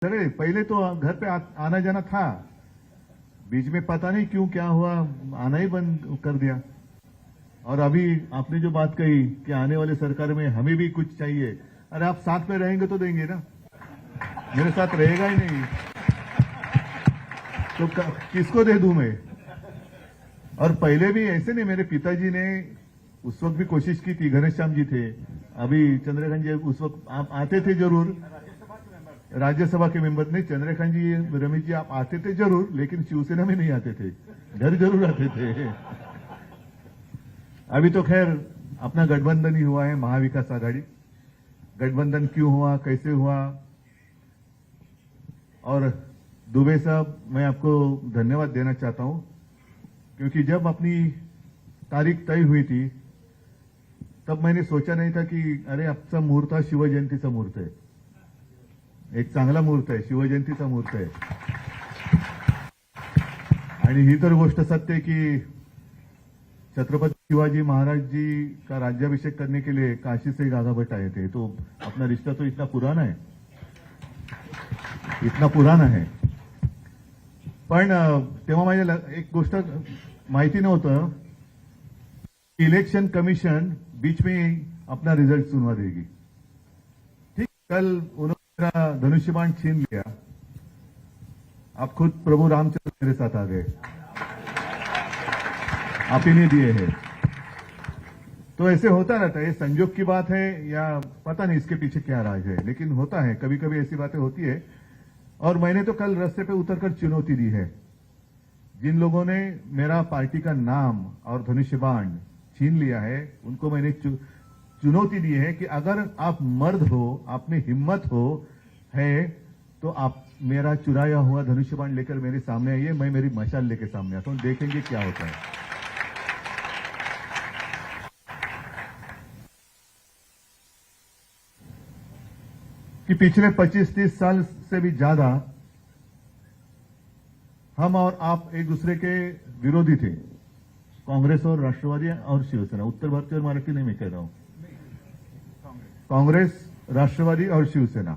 चले पहले तो घर पे आना जाना था, बीच में पता नहीं क्यों क्या हुआ, आना ही बंद कर दिया। और अभी आपने जो बात कही कि आने वाले सरकार में हमें भी कुछ चाहिए, अरे आप साथ में रहेंगे तो देंगे ना, मेरे साथ रहेगा ही नहीं तो किसको दे दूं मैं। और पहले भी ऐसे नहीं, मेरे पिताजी ने उस वक्त भी कोशिश की थी, घनश्याम जी थे, अभी चंद्रकांत जी उस वक्त आप आते थे जरूर, राज्यसभा के मेंबर नहीं, चंद्रकांत जी रमेश जी आप आते थे जरूर, लेकिन शिवसेना में नहीं आते थे, घर जरूर आते थे। अभी तो खैर अपना गठबंधन ही हुआ है, महाविकास आघाड़ी। गठबंधन क्यों हुआ, कैसे हुआ, और दुबे साहब मैं आपको धन्यवाद देना चाहता हूं, क्योंकि जब अपनी तारीख तय हुई थी तब मैंने सोचा नहीं था कि अरे आजचा मुहूर्त हा शिवजयंतीचा मुहूर्त आहे, एक चांगला मुहूर्त आहे, शिवजयंतीचा मुहूर्त आहे। आणि ही तर गोष्ट सत्य है कि छत्रपति शिवाजी महाराज जी का राज्याभिषेक करने के लिए काशी से गागाभट्ट आए थे, तो अपना रिश्ता तो इतना पुराना है, इतना पुराना है। पण तेव्हा माझ्या एक गोष्ट माहिती नव्हतं, इलेक्शन कमीशन बीच में अपना रिजल्ट सुनवा देगी। ठीक, कल उन्होंने मेरा धनुष्यबाण छीन लिया, आप खुद प्रभु रामचंद्र मेरे साथ आ गए, आप ही नहीं दिए हैं। तो ऐसे होता रहता है, ये संजोग की बात है या पता नहीं इसके पीछे क्या राज है, लेकिन होता है, कभी कभी ऐसी बातें होती है। और मैंने तो कल रास्ते पे उतरकर चुनौती दी है, जिन लोगों ने मेरा पार्टी का नाम और धनुष्यबाण छीन लिया है, उनको मैंने चुनौती दी है कि अगर आप मर्द हो, आप में हिम्मत हो है, तो आप मेरा चुराया हुआ धनुष्यबाण लेकर मेरे सामने आइए, मैं मेरी मशाल लेकर सामने आता हूं, देखेंगे क्या होता है। कि पिछले 25-30 साल से भी ज्यादा हम और आप एक दूसरे के विरोधी थे, कांग्रेस और राष्ट्रवादी और शिवसेना, उत्तर भारतीय और मराठी नहीं मैं कह रहा हूं, कांग्रेस, राष्ट्रवादी और शिवसेना।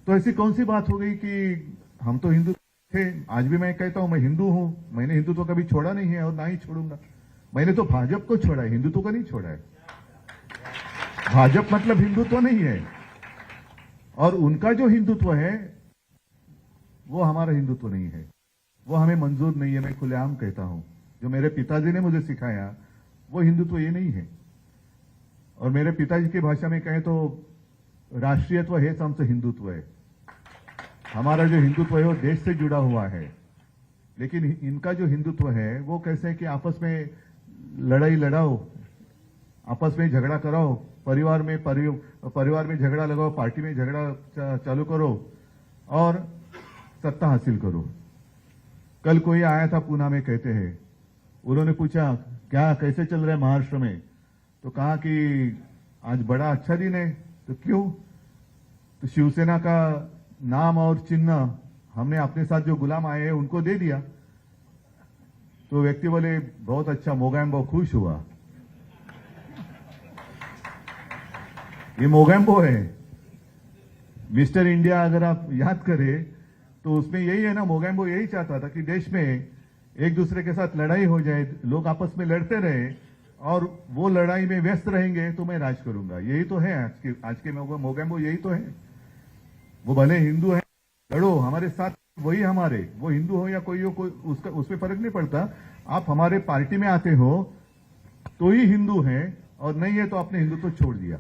तो ऐसी कौन सी बात हो गई कि हम तो हिंदू थे, आज भी मैं कहता हूं मैं हिंदू हूं, मैंने हिंदुत्व कभी छोड़ा नहीं है और ना ही छोड़ूंगा। मैंने तो भाजपा को छोड़ा है, हिंदुत्व को नहीं छोड़ा है। भाजपा मतलब हिंदुत्व नहीं है, और उनका जो हिंदुत्व है वो हमारा हिंदुत्व नहीं है, वो हमें मंजूर नहीं है। मैं खुलेआम कहता हूं, जो मेरे पिताजी ने मुझे सिखाया वो हिंदुत्व ये नहीं है। और मेरे पिताजी की भाषा में कहें तो राष्ट्रीयत्व हेच आमचं हिंदुत्व है, हमारा जो हिंदुत्व है वो देश से जुड़ा हुआ है। लेकिन इनका जो हिंदुत्व है वो कैसे है कि आपस में लड़ाई लड़ाओ, आपस में झगड़ा कराओ, परिवार में झगड़ा लगाओ, पार्टी में झगड़ा चालू करो और सत्ता हासिल करो। कल कोई आया था पूना में, कहते हैं, उन्होंने पूछा क्या कैसे चल रहा है महाराष्ट्र में, तो कहा कि आज बड़ा अच्छा दिन है। तो क्यों? तो शिवसेना का नाम और चिन्ह हमने अपने साथ जो गुलाम आए हैं उनको दे दिया। तो व्यक्ति बोले बहुत अच्छा, मोगैम्बो खुश हुआ। ये मोगैम्बो है, मिस्टर इंडिया अगर आप याद करें तो उसमें यही है ना, मोगैम्बो यही चाहता था कि देश में एक दूसरे के साथ लड़ाई हो जाए, लोग आपस में लड़ते रहे और वो लड़ाई में व्यस्त रहेंगे तो मैं राज करूंगा। यही तो है आज के मोगैम्बो, यही तो है। वो भले हिंदू है, लड़ो हमारे साथ, वही हमारे, वो हिंदू हो या कोई हो, कोई उसका उसमें फर्क नहीं पड़ता। आप हमारे पार्टी में आते हो तो ही हिंदू है, और नहीं है तो आपने हिंदुत्व छोड़ दिया।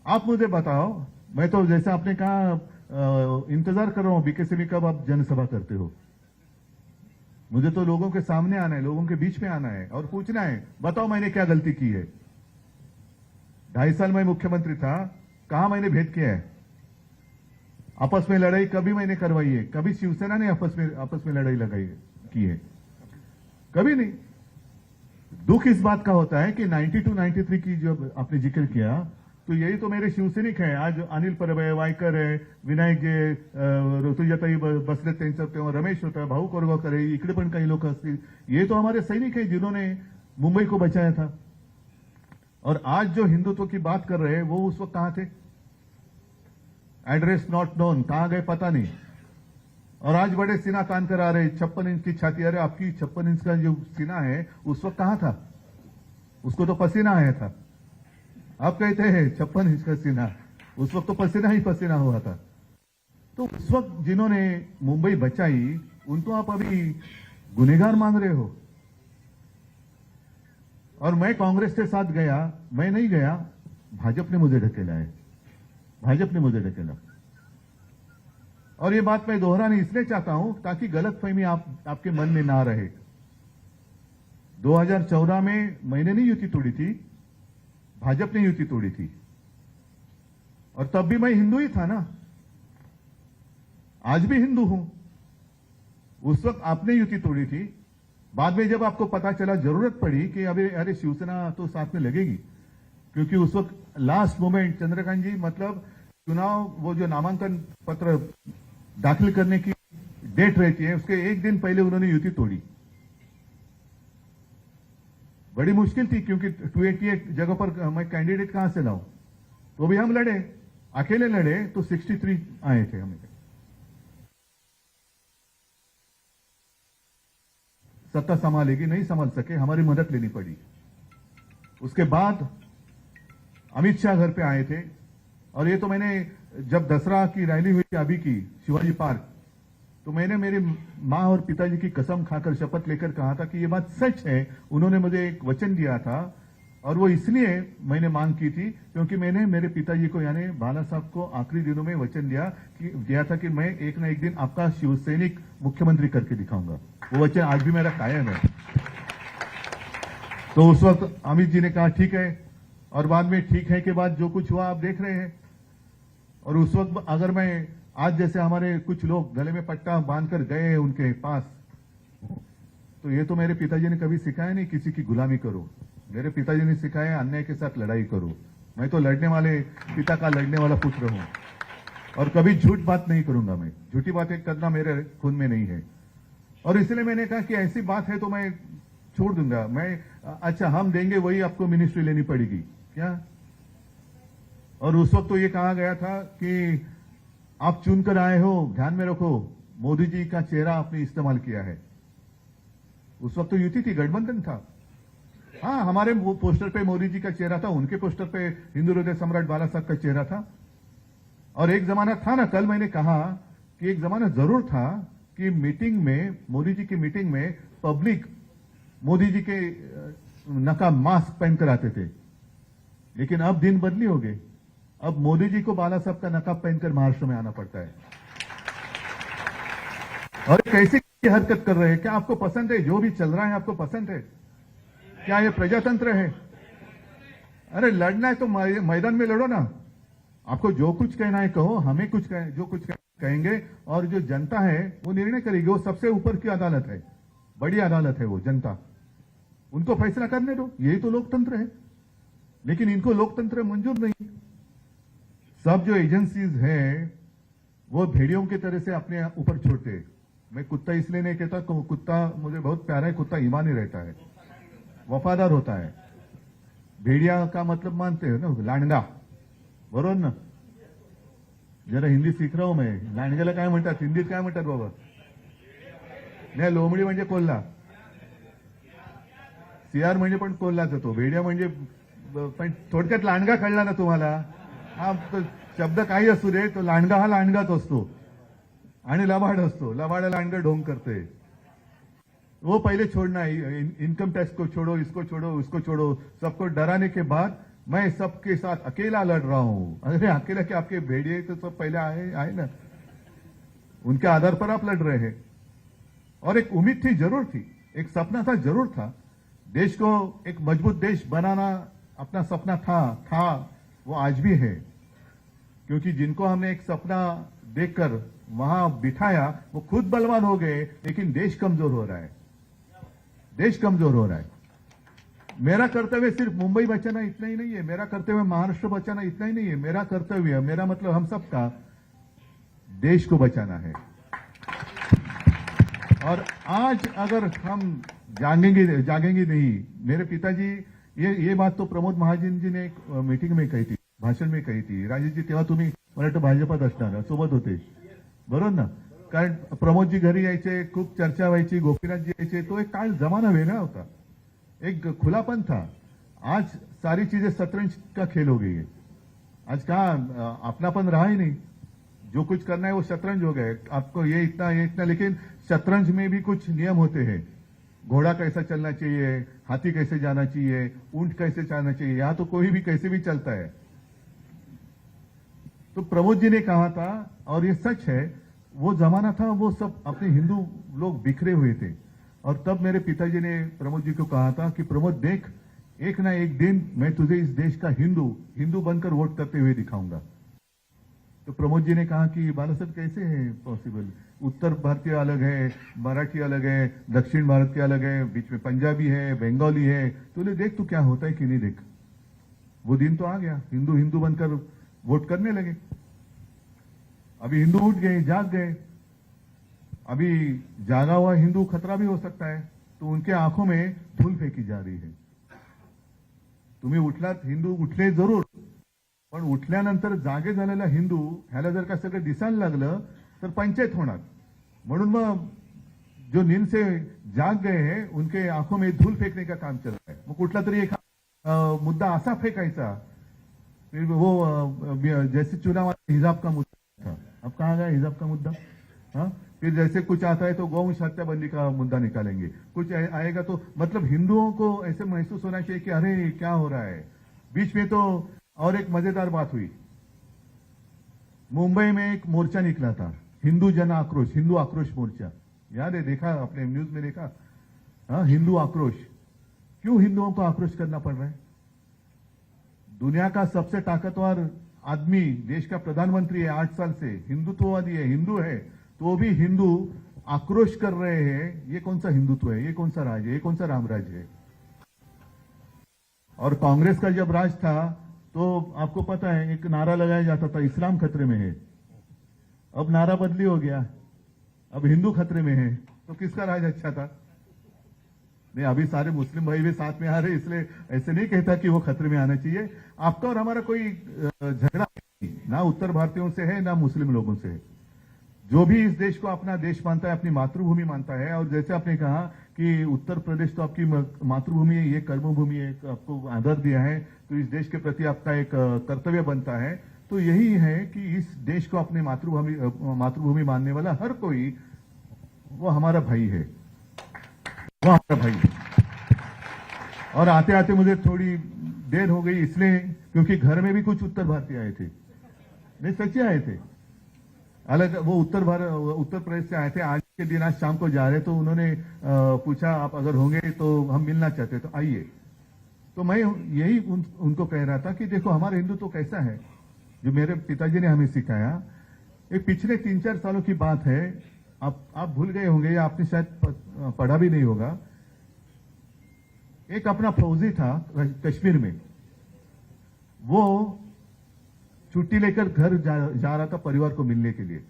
आप मुझे बताओ, मैं तो जैसे आपने कहा इंतजार कर रहा हूं बीकेसी में कब आप जनसभा करते हो। मुझे तो लोगों के सामने आना है, लोगों के बीच में आना है और पूछना है, बताओ मैंने क्या गलती की है। 2.5 साल मैं मुख्यमंत्री था, कहां मैंने भेद किया है? आपस में लड़ाई कभी मैंने करवाई है? कभी शिवसेना ने आपस में लड़ाई लगाई की है? कभी नहीं। दुख इस बात का होता है कि 92-93 की जो आपने जिक्र किया, तो यही तो मेरे शिवसैनिक हैं। आज अनिल परब वायकर है, विनायक जे, ऋतुजाताई बसले त्यांचं, तेव्हा रमेश होता, भाऊ कोरगावकर है, इकडे पण काही लोक असतील, ये तो हमारे सैनिक हैं जिन्होंने मुंबई को बचाया था। और आज जो हिंदुत्व की बात कर रहे हैं वो उस वक्त कहां थे? एड्रेस नॉट नोन, कहां गए पता नहीं। और आज बड़े सीना तान कर आ रहे, 56 इंच की छाती। अरे आपकी 56 इंच का जो सीना है उस वक्त कहां था? उसको तो पसीना आया था। आप कहते हैं 56 इंच का सीना, उस वक्त तो पसीना ही पसीना हुआ था। तो उस वक्त जिन्होंने मुंबई बचाई उनको आप अभी गुनहगार मान रहे हो। और मैं कांग्रेस के साथ गया, मैं नहीं गया, भाजपा ने मुझे ढकेला है, भाजपा ने मुझे ढकेला। और ये बात मैं दोहरानी इसलिए चाहता हूं ताकि गलतफहमी आपके मन में ना रहे। 2014 में मैंने नहीं युति तोड़ी थी, भाजपा ने युति तोड़ी थी। और तब भी मैं हिंदू ही था ना, आज भी हिंदू हूं। उस वक्त आपने युति तोड़ी थी। बाद में जब आपको पता चला, जरूरत पड़ी कि अरे शिवसेना तो साथ में लगेगी, क्योंकि उस वक्त लास्ट मोमेंट चंद्रकांत जी, मतलब चुनाव, वो जो नामांकन पत्र दाखिल करने की डेट रहती है उसके एक दिन पहले उन्होंने युति तोड़ी। बड़ी मुश्किल थी, क्योंकि 288 जगह पर मैं कैंडिडेट कहां से लाऊं। तो भी हम लड़े, अकेले लड़े तो 63 आए थे हमें। सत्ता संभालेगी, नहीं संभाल सके, हमारी मदद लेनी पड़ी। उसके बाद अमित शाह घर पे आए थे। और ये तो मैंने जब दसरा की रैली हुई अभी की शिवाजी पार्क, तो मैंने मेरी मां और पिताजी की कसम खाकर शपथ लेकर कहा था कि ये बात सच है। उन्होंने मुझे एक वचन दिया था, और वो इसलिए मैंने मांग की थी क्योंकि मैंने मेरे पिताजी को यानी बाला साहब को आखिरी दिनों में वचन दिया था कि मैं एक ना एक दिन आपका शिवसैनिक मुख्यमंत्री करके दिखाऊंगा। वो वचन आज भी मेरा कायम है। तो उस वक्त अमित जी ने कहा ठीक है, और बाद में ठीक है के बाद जो कुछ हुआ आप देख रहे हैं। और उस वक्त अगर मैं आज जैसे हमारे कुछ लोग गले में पट्टा बांधकर गए उनके पास, तो ये तो मेरे पिताजी ने कभी सिखाया नहीं किसी की गुलामी करो। मेरे पिताजी ने सिखाया अन्याय के साथ लड़ाई करो। मैं तो लड़ने वाले पिता का लड़ने वाला पुत्र हूं, और कभी झूठ बात नहीं करूंगा। मैं झूठी बातें करना मेरे खून में नहीं है। और इसलिए मैंने कहा कि ऐसी बात है तो मैं छोड़ दूंगा। अच्छा हम देंगे, वही आपको मिनिस्ट्री लेनी पड़ेगी क्या? और उस वक्त तो ये कहा गया था कि आप चुनकर आए हो, ध्यान में रखो मोदी जी का चेहरा आपने इस्तेमाल किया है। उस वक्त तो युति थी, गठबंधन था। हाँ, हमारे पोस्टर पे मोदी जी का चेहरा था, उनके पोस्टर पे हिंदू हृदय सम्राट बाला साहब का चेहरा था। और एक जमाना था ना, कल मैंने कहा कि एक जमाना जरूर था कि मीटिंग में, मोदी जी की मीटिंग में पब्लिक मोदी जी के नकाब मास्क पहनकर आते थे। लेकिन अब दिन बदली हो गए, अब मोदी जी को बाला साहब का नकाब पहनकर महाराष्ट्र में आना पड़ता है। और कैसी हरकत कर रहे हैं? क्या आपको पसंद है जो भी चल रहा है? आपको पसंद है क्या? ये प्रजातंत्र है? अरे लड़ना है तो मैदान में लड़ो ना। आपको जो कुछ कहना है कहो, हमें कुछ जो कुछ कहेंगे, और जो जनता है वो निर्णय करेगी। वो सबसे ऊपर की अदालत है, बड़ी अदालत है वो जनता। उनको फैसला करने दो, यही तो लोकतंत्र है। लेकिन इनको लोकतंत्र मंजूर नहीं। सब जो एजेंसीज है वो भेड़ियों की तरह से अपने ऊपर छोड़ते। मैं कुत्ता इसलिए नहीं कहता, कुत्ता मुझे बहुत प्यारा है, कुत्ता ईमानी रहता है, वफादार होता है। भेड़िया का मतलब मानते हो ना, लांडगा, बरोबर ना? जरा हिंदी सीख रहा हूं मैं। लांडग्याला काय म्हणतात हिंदीत, काय म्हणतात बाबा? नाही, लोमडी म्हणजे कोल्हा, सियार म्हणजे पण कोल्हाच होतो, भेड़िया म्हणजे पण थोडक्यात लांडगा कळला ना तुम्हाला? हा तो शब्द काही असू दे, तो लांडगा हा लांडगाच असतो आणि लबाड असतो। लबाड लांडगा ढोंग करते। वो पहले छोड़ना है, इनकम टैक्स को छोड़ो, इसको छोड़ो, उसको छोड़ो, सबको डराने के बाद मैं सबके साथ अकेला लड़ रहा हूं। अरे अकेला क्या, आपके भेड़िए तो सब पहले आए ना, उनके आधार पर आप लड़ रहे हैं। और एक उम्मीद थी, जरूर थी, एक सपना था, जरूर था। देश को एक मजबूत देश बनाना अपना सपना था, वो आज भी है। क्योंकि जिनको हमने एक सपना देखकर वहां बिठाया वो खुद बलवान हो गए, लेकिन देश कमजोर हो रहा है, देश कमजोर हो रहा है। मेरा कर्तव्य सिर्फ मुंबई बचाना इतना ही नहीं है, मेरा कर्तव्य महाराष्ट्र बचाना इतना ही नहीं है। मेरा कर्तव्य, मेरा मतलब हम सबका देश को बचाना है। और आज अगर हम जागेंगे नहीं, मेरे पिताजी, ये बात तो प्रमोद महाजन जी ने एक मीटिंग में कही थी, भाषण में कही थी। राजेश जी, तेव्हा तुम्ही मला वाटतं भाजपात असणार सोबत होते, बरोबर ना? कारण प्रमोदजी घरी यायचे, खूप चर्चा व्हायची, गोपीनाथजी यायचे, तो एक काळ जमाना वेगळा होता, एक खुलापन था. आज सारी चीजें शतरंज का खेल हो गई है. आज कहा अपनापन रहा ही नहीं, जो कुछ करना है वो शतरंज हो गए. आपको ये इतना, लेकिन शतरंज में भी कुछ नियम होते हैं. घोड़ा कैसा चलना चाहिए, हाथी कैसे जाना चाहिए, ऊंट कैसे जाना चाहिए, यहां तो कोई भी कैसे भी चलता है. तो प्रमोद जी ने कहा था, और ये सच है, वो जमाना था, वो सब अपने हिंदू लोग बिखरे हुए थे. और तब मेरे पिताजी ने प्रमोद जी को कहा था कि प्रमोद देख, एक ना एक दिन मैं तुझे इस देश का हिंदू बनकर वोट करते हुए दिखाऊंगा. तो प्रमोद जी ने कहा कि बाला साहब कैसे है पॉसिबल, उत्तर भारतीय अलग है, मराठी अलग है, दक्षिण भारत के अलग है, बीच में पंजाबी है, बंगाली है, तूने देख तू क्या होता है कि नहीं. देख वो दिन तो आ गया, हिंदू बनकर वोट करने लगे. अभी हिंदू उठ गए, जाग गए. अभी जागा हुआ हिंदू खतरा भी हो सकता है, तो उनके आंखों में धूल फेकी जा रही है. तुम्ही उठलात, हिंदू उठले जरूर, पण उठल्यानंतर जागे झालेला हिंदू ह्याला जर का सगळं दिसायला लागलं तर पंचायत होणार. म्हणून मग जो नींद से जाग गए हैं उनके आंखों में धूल फेंकने का काम चल रहा है. मग कुठला तरी एक मुद्दा असा फेकायचा, फिर वो जैसे चुनाव हिजाब का मुद्दा था, अब कहाँ गया हिजाब का मुद्दा. हाँ, फिर जैसे कुछ आता है तो गौवंश हत्याबंदी का मुद्दा निकालेंगे, कुछ आएगा तो मतलब हिंदुओं को ऐसे महसूस होना चाहिए कि अरे क्या हो रहा है. बीच में तो और एक मजेदार बात हुई, मुंबई में एक मोर्चा निकला था, हिंदू जन आक्रोश, हिंदू आक्रोश मोर्चा. याद है, देखा आपने न्यूज में देखा. हाँ, हिंदू आक्रोश. क्यों हिंदुओं को आक्रोश करना पड़ रहा है? दुनिया का सबसे ताकतवर आदमी, देश का प्रधानमंत्री है 8 साल से, हिंदुत्ववादी है, हिंदू है, तो भी हिंदू आक्रोश कर रहे हैं. ये कौन सा हिंदुत्व है, ये कौन सा राज है, ये कौन सा रामराज है. और कांग्रेस का जब राज था तो आपको पता है एक नारा लगाया जाता था, इस्लाम खतरे में है. अब नारा बदली हो गया, अब हिंदू खतरे में है. तो किसका राज अच्छा था? नहीं, अभी सारे मुस्लिम भाई भी साथ में आ रहे, इसलिए ऐसे नहीं कहता कि वो खतरे में आना चाहिए. आपका और हमारा कोई झगड़ा नहीं, ना उत्तर भारतीयों से है ना मुस्लिम लोगों से है. जो भी इस देश को अपना देश मानता है, अपनी मातृभूमि मानता है, और जैसे आपने कहा कि उत्तर प्रदेश तो आपकी मातृभूमि है, ये कर्मभूमि है, आपको आदर दिया है, तो इस देश के प्रति आपका एक कर्तव्य बनता है. तो यही है कि इस देश को अपनी मातृभूमि मानने वाला हर कोई वो हमारा भाई है, वो हमारा भाई है. और आते आते मुझे थोड़ी देर हो गई इसलिए क्योंकि घर में भी कुछ उत्तर भारतीय आए थे, नहीं सच्चे आए थे अलग. वो उत्तर प्रदेश से आए थे. आज के दिन, आज शाम को जा रहे, तो उन्होंने पूछा आप अगर होंगे तो हम मिलना चाहते, तो आइए. तो मैं यही उनको कह रहा था कि देखो हमारा हिंदू तो कैसा है, जो मेरे पिताजी ने हमें सिखाया. एक पिछले 3-4 सालों की बात है, आप भूल गए होंगे या आपने शायद पढ़ा भी नहीं होगा. एक अपना फौजी था कश्मीर में, वो छुट्टी लेकर घर जा रहा था परिवार को मिलने के लिए.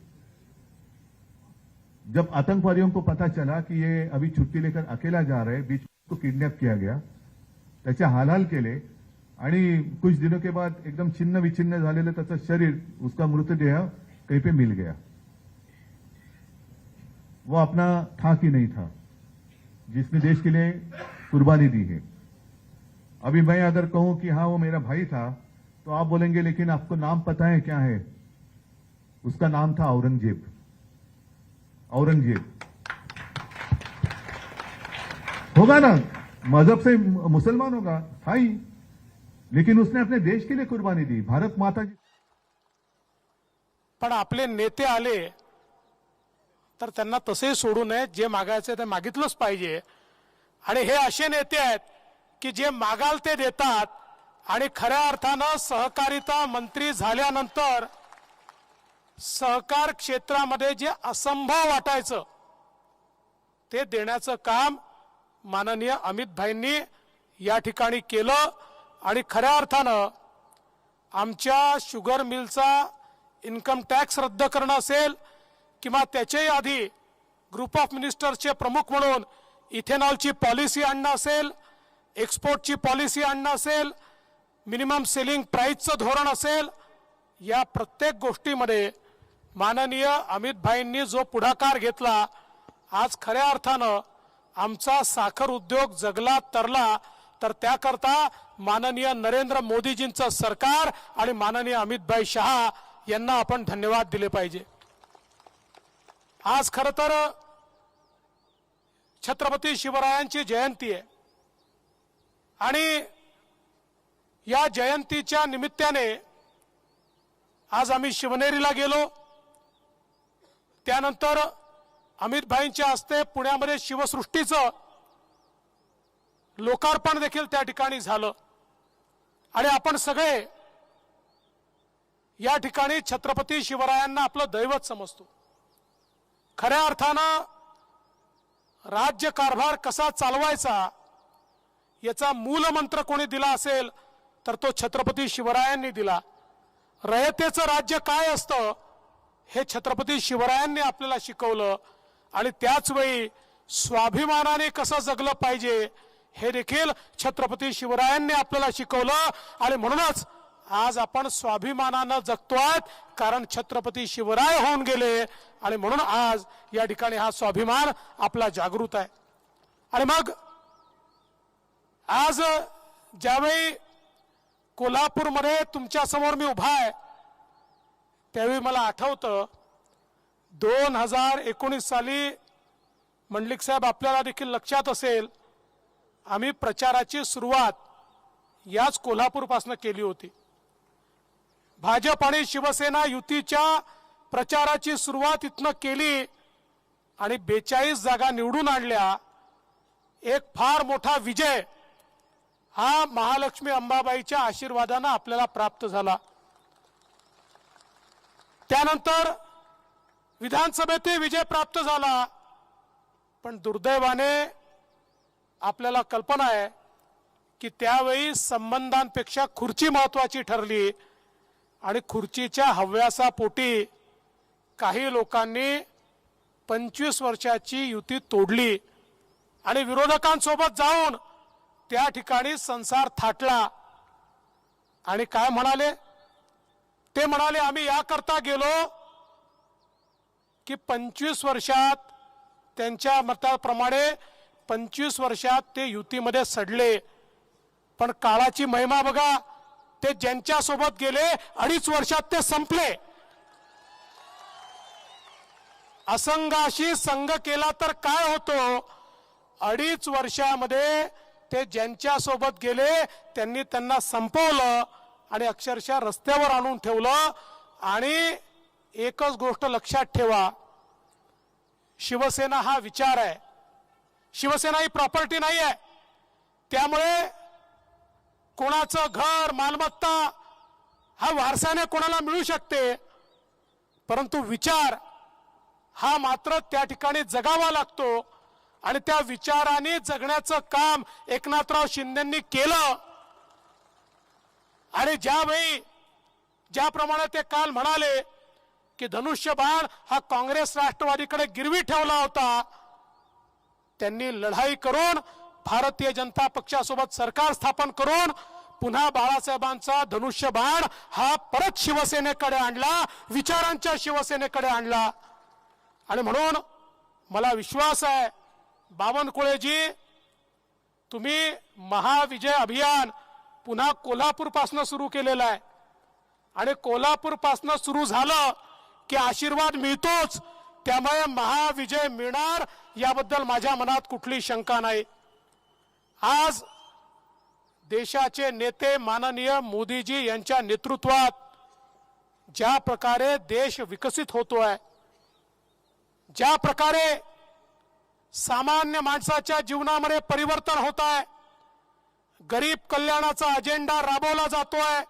जब आतंकवादियों को पता चला कि ये अभी छुट्टी लेकर अकेला जा रहे, बीच में उसको किडनैप किया गया, त्याचे हालहाल केले, आणि कुछ दिनों के बाद एकदम छिन्न विछिन्न झालेलं त्याचं शरीर, उसका मृतदेह कहीं पे मिल गया. वो अपना था कि नहीं था जिसने देश के लिए कुर्बानी दी है. अभी मैं अगर कहूं कि हाँ वो मेरा भाई था, तो आप बोलेंगे लेकिन आपको नाम पता है क्या है? उसका नाम था औरंगजेब. औरंगजेब होगा ना, मजहब से मुसलमान होगा, था ही, लेकिन उसने अपने देश के लिए कुर्बानी दी, भारत माता की. पण आपले नेते आले तर त्यांना तसे सोडू नये, जे मागायचे ते मागितलंच पाहिजे. आणि हे असे नेते आहेत की जे मागाल ते देतात, आणि खऱ्या अर्थानं सहकारिता मंत्री झाल्यानंतर सहकार क्षेत्रामध्ये जे असंभव वाटायचं ते देण्याचं काम माननीय अमित भाईंनी या ठिकाणी केलं. आणि खऱ्या अर्थानं आमच्या शुगर मिलचा इन्कम टॅक्स रद्द करणं असेल किंवा त्याच्याही आधी ग्रुप ऑफ मिनिस्टर्सचे प्रमुख म्हणून इथेनॉलची पॉलिसी आणणं असेल, एक्सपोर्टची पॉलिसी आणणं असेल, मिनिमम सेलिंग प्राइसचं धोरण असेल, या प्रत्येक गोष्टीमध्ये माननीय अमित भाईंनी जो पुढाकार घेतला, आज खऱ्या अर्थानं आमचा साखर उद्योग जगला तरला, तर त्याकरता माननीय नरेंद्र मोदीजींचं सरकार आणि माननीय अमित भाई शहा यांना आपण धन्यवाद दिले पाहिजे। आज खरं तर छत्रपती शिवरायांची जयंती आहे आणि या जयंतीच्या निमित्ताने आज आम्ही शिवनेरीला गेलो। त्यानंतर अमित भाईंच्या हस्ते पुण्यामध्ये शिवसृष्टीचं लोकार्पण देखील त्या ठिकाणी झालं आणि आपण सगळे या ठिकाणी छत्रपती शिवरायांना आपलं दैवत समजतो। खऱ्या अर्थानं राज्यकारभार कसा चालवायचा याचा मूलमंत्र कोणी दिला असेल तर तो छत्रपती शिवरायांनी दिला। रयतेचं राज्य काय असतं हे छत्रपती शिवरायांनी आपल्याला शिकवलं आणि त्याच वेळी स्वाभिमानाने कसं जगलं पाहिजे हे देखील छत्रपती शिवरायांनी आपल्याला शिकवलं आणि म्हणूनच आज आपण स्वाभिमानानं जगतोय, कारण छत्रपती शिवराय होऊन गेले आणि म्हणून आज या ठिकाणी हा स्वाभिमान आपला जागृत आहे। आणि मग आज ज्यावेळी कोल्हापूरमध्ये तुमच्या समोर मी उभा आहे त्यावेळी मला आठवतं 2019 साली मंडलिक साहेब आपल्याला देखील लक्षात असेल, आम्ही प्रचाराची सुरुवात याच कोल्हापूरपासून केली होती। भाजप आणि शिवसेना युतीच्या प्रचाराची सुरुवात इथनं केली आणि 42 जागा निवडून आणल्या। एक फार मोठा विजय हा महालक्ष्मी अंबाबाईच्या आशीर्वादाने आपल्याला प्राप्त झाला। त्यानंतर विधानसभेतही विजय प्राप्त झाला, पण दुर्दैवाने आपल्याला कल्पना आहे की त्यावेळी संबंधांपेक्षा खुर्ची महत्त्वाची ठरली आणि खुर्चीच्या हव्यासापोटी काही लोकांनी 25 वर्षाची युती तोडली आणि विरोधकांसोबत जाऊन त्या ठिकाणी संसार थाटला। आणि काय म्हणाले ते म्हणाले, आम्ही याकरता गेलो की 25 वर्षात त्यांच्या मताप्रमाणे 25 वर्षात ते युतीमध्ये सडले, पण काळाची महिमा बघा, ते ज्यांच्या सोबत गेले 2.5 वर्षात ते संपले। असंघाशी संघ केला तर काय होतो, 2.5 वर्षामध्ये ते ज्यांच्या सोबत गेले त्यांनी त्यांना संपवलं आणि अक्षरशः रस्त्यावर आणून ठेवलं। आणि एकच गोष्ट लक्षात ठेवा, शिवसेना हा विचार आहे, शिवसेना ही प्रॉपर्टी नाही आहे। त्यामुळे कोणाचं घर मालमत्ता हा वारसाने कोणाला मिळू शकते, परंतु विचार हा मात्र त्या ठिकाणी जगावा लागतो आणि त्या विचाराने जगण्याचं काम एकनाथराव शिंदेंनी केलं। आणि ज्यावेळी ज्याप्रमाणे ते काल म्हणाले की धनुष्यबाण हा काँग्रेस राष्ट्रवादीकडे गिरवी ठेवला होता, त्यांनी लढाई करून भारतीय जनता पक्षासोबत सरकार स्थापन करून पुन्हा बाळासाहेबांचा धनुष्यबाण हा परत शिवसेनेकडे आणला, विचारांच्या शिवसेनेकडे आणला। आणि म्हणून मला विश्वास आहे बावनकुळेजी, तुम्ही महाविजय अभियान पुन्हा कोल्हापूरपासून सुरू केलेलं आहे आणि कोल्हापूरपासून सुरू झालं की आशीर्वाद मिळतोच, त्यामुळे महाविजय मिळणार याबद्दल माझ्या मनात कुठली शंका नाही। आज देशाचे नेते माननीय मोदीजी यांच्या नेतृत्वात ज्या प्रकारे देश विकसित होतोय, ज्या प्रकारे सामान्य माणसाच्या जीवनामध्ये परिवर्तन होत आहे, गरीब कल्याणाचा अजेंडा राबवला जातोय।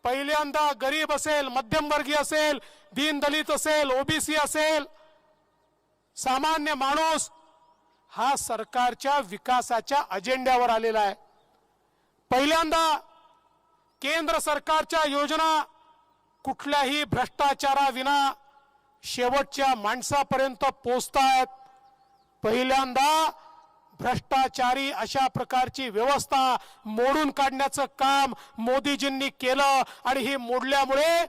पहिल्यांदा गरीब असेल, मध्यमवर्गीय असेल, दीनदलित असेल, ओबीसी असेल, सामान्य माणूस हा सरकारच्या विकासाच्या अजेंड्यावर आलेला आहे। पहिल्यांदा केंद्र सरकारच्या योजना कुठल्याही भ्रष्टाचाराविना शेवटच्या माणसापर्यंत पोहोचतायत। पहिल्यांदा भ्रष्टाचारी अशा प्रकारची व्यवस्था मोडून काढण्याचं काम मोदीजींनी केलं आणि ही मोडल्यामुळे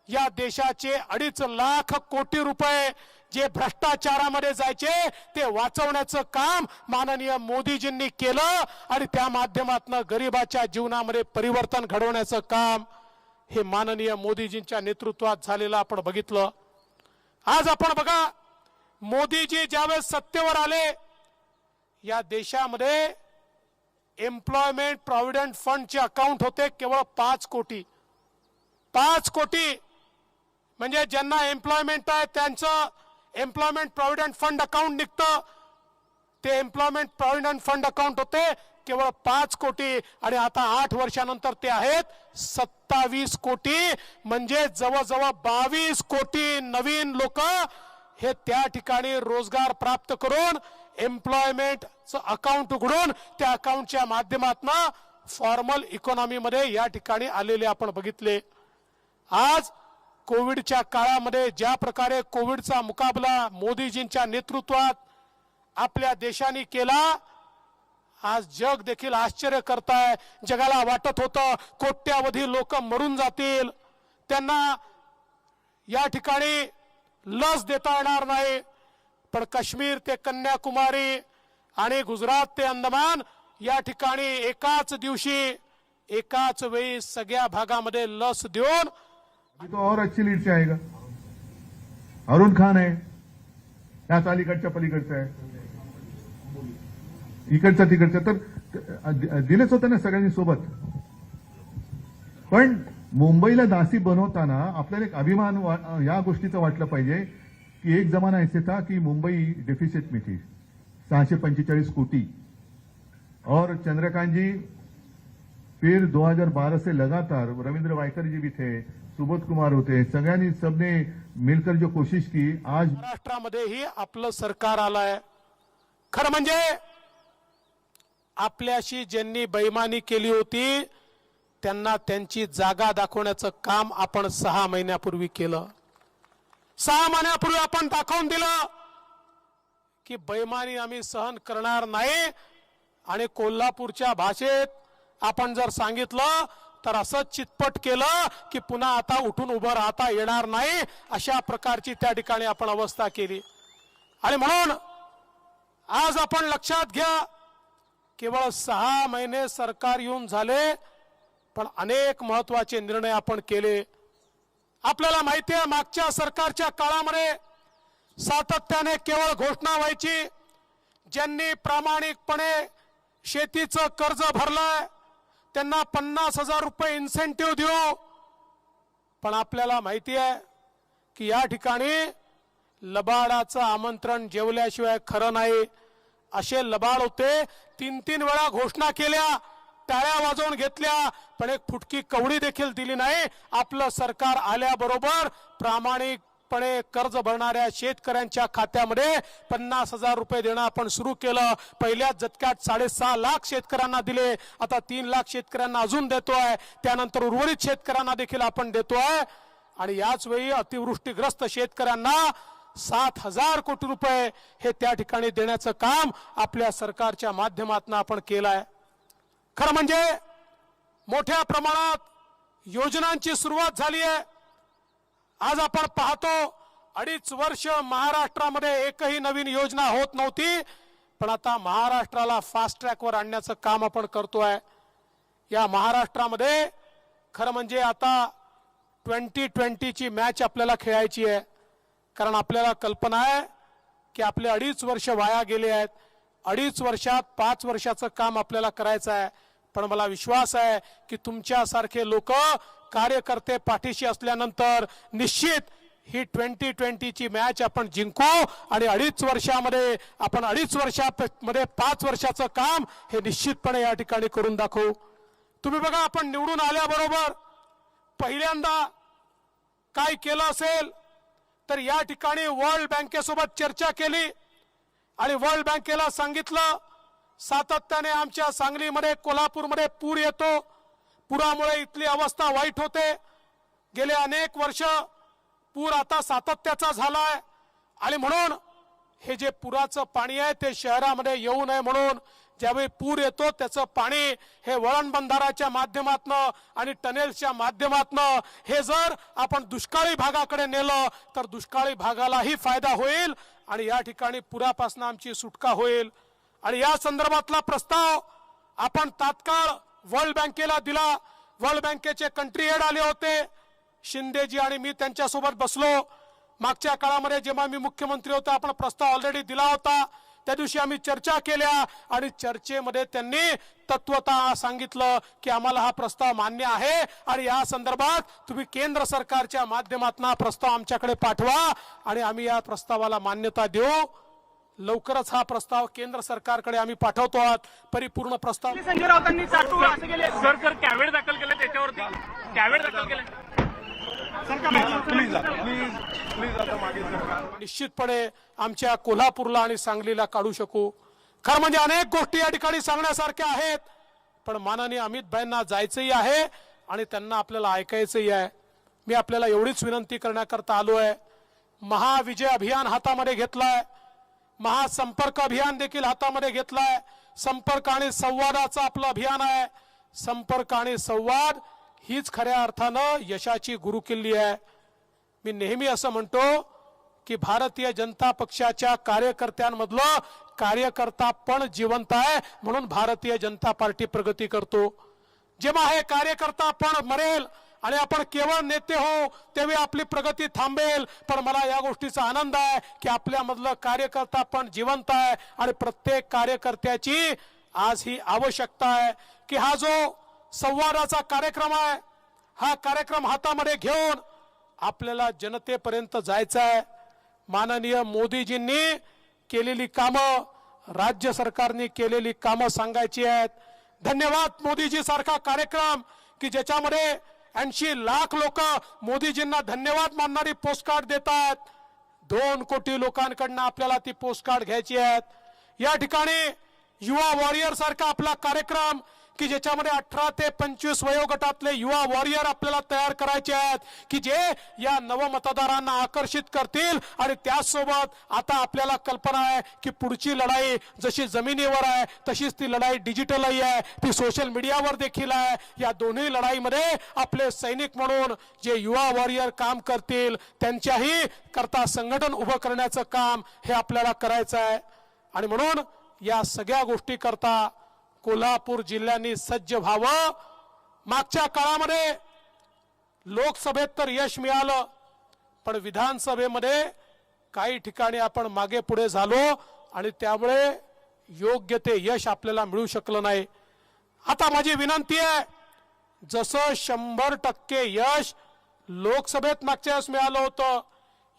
या देशाचे 2.5 लाख कोटी रुपये जे भ्रष्टाचारामध्ये जायचे ते वाचवण्याचं काम माननीय मोदीजींनी केलं आणि त्या माध्यमातून गरिबाच्या जीवनामध्ये परिवर्तन घडवण्याचं काम हे माननीय मोदीजींच्या नेतृत्वात झालेलं आपण बघितलं. आज आपण बघा, मोदीजी ज्यावेळेस सत्तेवर आले या देशामध्ये एम्प्लॉयमेंट प्रॉव्हिडंट फंडचे अकाउंट होते केवळ 5 कोटी. 5 कोटी म्हणजे ज्यांना एम्प्लॉयमेंट आहे त्यांचं एम्प्लॉयमेंट प्रॉव्हिडंट फंड अकाउंट निघतं, ते एम्प्लॉयमेंट प्रॉव्हिडंट फंड अकाउंट होते केवळ 5 कोटी आणि आता 8 वर्षानंतर ते आहेत 27 कोटी. म्हणजे जवळजवळ 22 कोटी नवीन लोक हे त्या ठिकाणी रोजगार प्राप्त करून एम्प्लॉयमेंटचं अकाउंट उघडून त्या अकाउंटच्या माध्यमातून फॉर्मल इकॉनॉमीमध्ये या ठिकाणी आलेले आपण बघितले. आज कोविडच्या काळामध्ये ज्या प्रकारे कोविडचा मुकाबला मोदीजींच्या नेतृत्वात आपल्या देशाने केला, आज जग देखील आश्चर्य करताय. जगाला वाटत होतं कोट्यावधी लोक मरून जातील, त्यांना या ठिकाणी लस देता येणार नाही, पण काश्मीर ते कन्याकुमारी आणि गुजरात ते अंदमान या ठिकाणी एकाच दिवशी एकाच वेळी सगळ्या भागामध्ये लस देऊन तो और अच्छी लीड से आएगा. अरुण खान आहे, त्याच अलीकडच्या पलीकडचा आहे, इकडचा तिकडचा, तर दिलेच होतं ना सगळ्यांनी सोबत. पण मुंबईला दासी बनवताना आपल्याला एक अभिमान या गोष्टीचा वाटलं पाहिजे की एक जमाना ऐसे था की मुंबई डेफिसिट में थी 645 कोटी, और चंद्रकांत जी फिर 2012 से लगातार रविंद्र वायकर जी भी थे, सुबोध कुमार होते, सगळ्यांनी सबने मिलकर जो कोशिश की आज महाराष्ट्रामध्येही आपलं सरकार आलंय. खरं म्हणजे आपल्याशी ज्यांनी बेईमानी केली होती त्यांना त्यांची जागा दाखवण्याचं काम आपण 6 महिन्यापूर्वी केलं. 6 महिन्यापूर्वी आपण दाखवून दिलं की बेईमानी आम्ही सहन करणार नाही. आणि कोल्हापूरच्या भाषेत आपण जर सांगितलं तर असं चितपट केलं की पुन्हा आता उठून उभं राहता येणार नाही, अशा प्रकारची त्या ठिकाणी आपण अवस्था केली. आणि म्हणून आज आपण लक्षात घ्या, केवळ 6 महिने सरकार येऊन झाले पण अनेक महत्वाचे निर्णय आपण केले. आपल्याला माहिती आहे मागच्या सरकारच्या काळामध्ये सातत्याने केवळ घोषणा व्हायची, ज्यांनी प्रामाणिकपणे शेतीचं कर्ज भरलंय त्यांना 50,000 रुपये इन्सेंटिव्ह देऊ. पण आपल्याला माहिती आहे की या ठिकाणी लबाडाचं आमंत्रण जेवल्याशिवाय खरं नाही, असे लबाड होते. 3-3 वेळा घोषणा केल्या, टाळ्या वाजवून घेतल्या, पण एक फुटकी कवडी देखील दिली नाही. आपलं सरकार आल्याबरोबर प्रामाणिकपणे कर्ज भरणाऱ्या शेतकऱ्यांच्या खात्यामध्ये 50,000 रुपये देणं आपण सुरू केलं. पहिल्याच झटक्यात 6.5 लाख शेतकऱ्यांना दिले, आता 3 लाख शेतकऱ्यांना अजून देतोय, त्यानंतर उर्वरित शेतकऱ्यांना देखील आपण देतोय. आणि याच वेळी अतिवृष्टीग्रस्त शेतकऱ्यांना 7,000 कोटी रुपये हे त्या ठिकाणी देण्याचं काम आपल्या सरकारच्या माध्यमातून आपण केलंय. खरं म्हणजे मोठ्या प्रमाणात योजनांची सुरुवात झाली आहे. आज आपण पाहतो 2.5 वर्ष महाराष्ट्रामध्ये एकही नवीन योजना होत नव्हती, पण आता महाराष्ट्राला फास्ट ट्रॅकवर आणण्याचं काम आपण करतोय. या महाराष्ट्रामध्ये खरं म्हणजे आता 2020ची मॅच आपल्याला खेळायची आहे, कारण आपल्याला कल्पना आहे की आपले 2.5 वर्ष वाया गेले आहेत. 2.5 वर्षात 5 वर्षाचं काम आपल्याला करायचं आहे. पण मला विश्वास आहे की तुमच्यासारखे लोक कार्यकर्ते पाठीशी असल्यानंतर निश्चित ही 2020ची मॅच आपण जिंकू आणि 2.5 वर्षामध्ये आपण 2.5 वर्षामध्ये 5 वर्षाचं काम हे निश्चितपणे या ठिकाणी करून दाखवू. तुम्ही बघा, आपण निवडून आल्याबरोबर पहिल्यांदा काय केलं असेल तर या ठिकाणी वर्ल्ड बँकेसोबत चर्चा केली आणि वर्ल्ड बँकेला सांगितलं सातत्याने आमच्या सांगलीमध्ये कोल्हापूरमध्ये पूर येतो, पुरामुळे इथली अवस्था वाईट होते. गेले अनेक वर्ष पूर आता सातत्याचा झालाय आणि म्हणून हे जे पुराचं पाणी आहे ते शहरामध्ये येऊ नये म्हणून ज्यावेळी पूर येतो त्याचं पाणी हे वळण बंधाराच्या माध्यमातनं आणि टनेल्सच्या माध्यमातनं हे जर आपण दुष्काळी भागाकडे नेलं तर दुष्काळी भागालाही फायदा होईल आणि या ठिकाणी पुरापासून आमची सुटका होईल। आणि या संदर्भातला प्रस्ताव आपण तात्काळ वर्ल्ड बँकेला दिला। वर्ल्ड बँकेचे कंट्री हेड आले होते, शिंदेजी आणि मी त्यांच्यासोबत बसलो। मागच्या काळामध्ये जेव्हा मी मुख्यमंत्री होतो आपण प्रस्ताव ऑलरेडी दिला होता, त्या दिवशी आम्ही चर्चा केल्या आणि चर्चेमध्ये त्यांनी तत्वतः सांगितलं की आम्हाला हा प्रस्ताव मान्य आहे आणि या संदर्भात तुम्ही केंद्र सरकारच्या माध्यमातून हा प्रस्ताव आमच्याकडे पाठवा आणि आम्ही या प्रस्तावाला मान्यता देऊ। लवकरच हा प्रस्ताव केंद्र सरकारकडे आम्ही पाठवतो आहोत। परिपूर्ण प्रस्ताव संजय राऊतांनी चाटू असं केले सर कॅवेट दाखल केले त्याच्यावरती कॅवेट दाखल केले निश्चितपणे आमच्या कोल्हापूरला आणि सांगलीला काढू शकू। खरं म्हणजे अनेक गोष्टी या ठिकाणी सांगण्यासारख्या आहेत, पण माननीय अमित भाईंना जायचंही आहे आणि त्यांना आपल्याला ऐकायचंही आहे। मी आपल्याला एवढीच विनंती करण्याकरता आलोय। महाविजय अभियान हातामध्ये घेतलाय, महासंपर्क अभियान देखील हातामध्ये घेतलाय। संपर्क आणि संवादाचं आपलं अभियान आहे। संपर्क आणि संवाद हीच खऱ्या अर्थानं यशाची गुरुकिल्ली आहे। मी नेहमी असं म्हणतो की भारतीय जनता पक्षाच्या कार्यकर्त्यांमधलं कार्यकर्ता पण जिवंत आहे, म्हणून भारतीय जनता पार्टी प्रगती करतो। जेव्हा हे कार्यकर्ता पण मरेल आणि आपण केवळ नेते हो तेव्हा आपली प्रगती थांबेल। पण मला या गोष्टीचा आनंद आहे की आपल्यामधलं कार्यकर्ता पण जिवंत आहे आणि प्रत्येक कार्यकर्त्याची आज ही आवश्यकता आहे की हा जो संवादाचा कार्यक्रम आहे हा कार्यक्रम हातामध्ये घेऊन आपल्याला जनतेपर्यंत जायचं आहे। माननीय मोदीजींनी केलेली कामं, राज्य सरकारने केलेली कामं सांगायची आहेत। धन्यवाद मोदीजी सारखा कार्यक्रम की ज्याच्यामध्ये 80 लाख लोक मोदीजींना धन्यवाद मानणारी पोस्टकार्ड देतात। 2 कोटी लोकांकडनं आपल्याला ती पोस्टकार्ड घ्यायची आहेत। या ठिकाणी युवा वॉरियर सारखा आपला कार्यक्रम की ज्याच्यामध्ये 18 ते 25 वयोगटातले युवा वॉरियर आपल्याला तयार करायचे आहेत की जे या नवमतदारांना आकर्षित करतील। आणि त्याचसोबत आता आपल्याला कल्पना आहे की पुढची लढाई जशी जमिनीवर आहे तशीच ती लढाई डिजिटलही आहे, ती सोशल मीडियावर देखील आहे। या दोन्ही लढाईमध्ये आपले सैनिक म्हणून जे युवा वॉरियर काम करतील त्यांच्याही करता संघटन उभं करण्याचं काम हे आपल्याला करायचं आहे। आणि म्हणून या सगळ्या गोष्टी करता कोल्हापूर जिल्ह्याने सज्ज व्हावं। मागच्या काळामध्ये लोकसभेत तर यश मिळालं, पण विधानसभेमध्ये काही ठिकाणी आपण मागे पुढे झालो आणि त्यामुळे योग्य ते यश आपल्याला मिळू शकलं नाही। आता माझी विनंती आहे, जसं 100% यश लोकसभेत मागच्या वेळेस मिळालं होतं,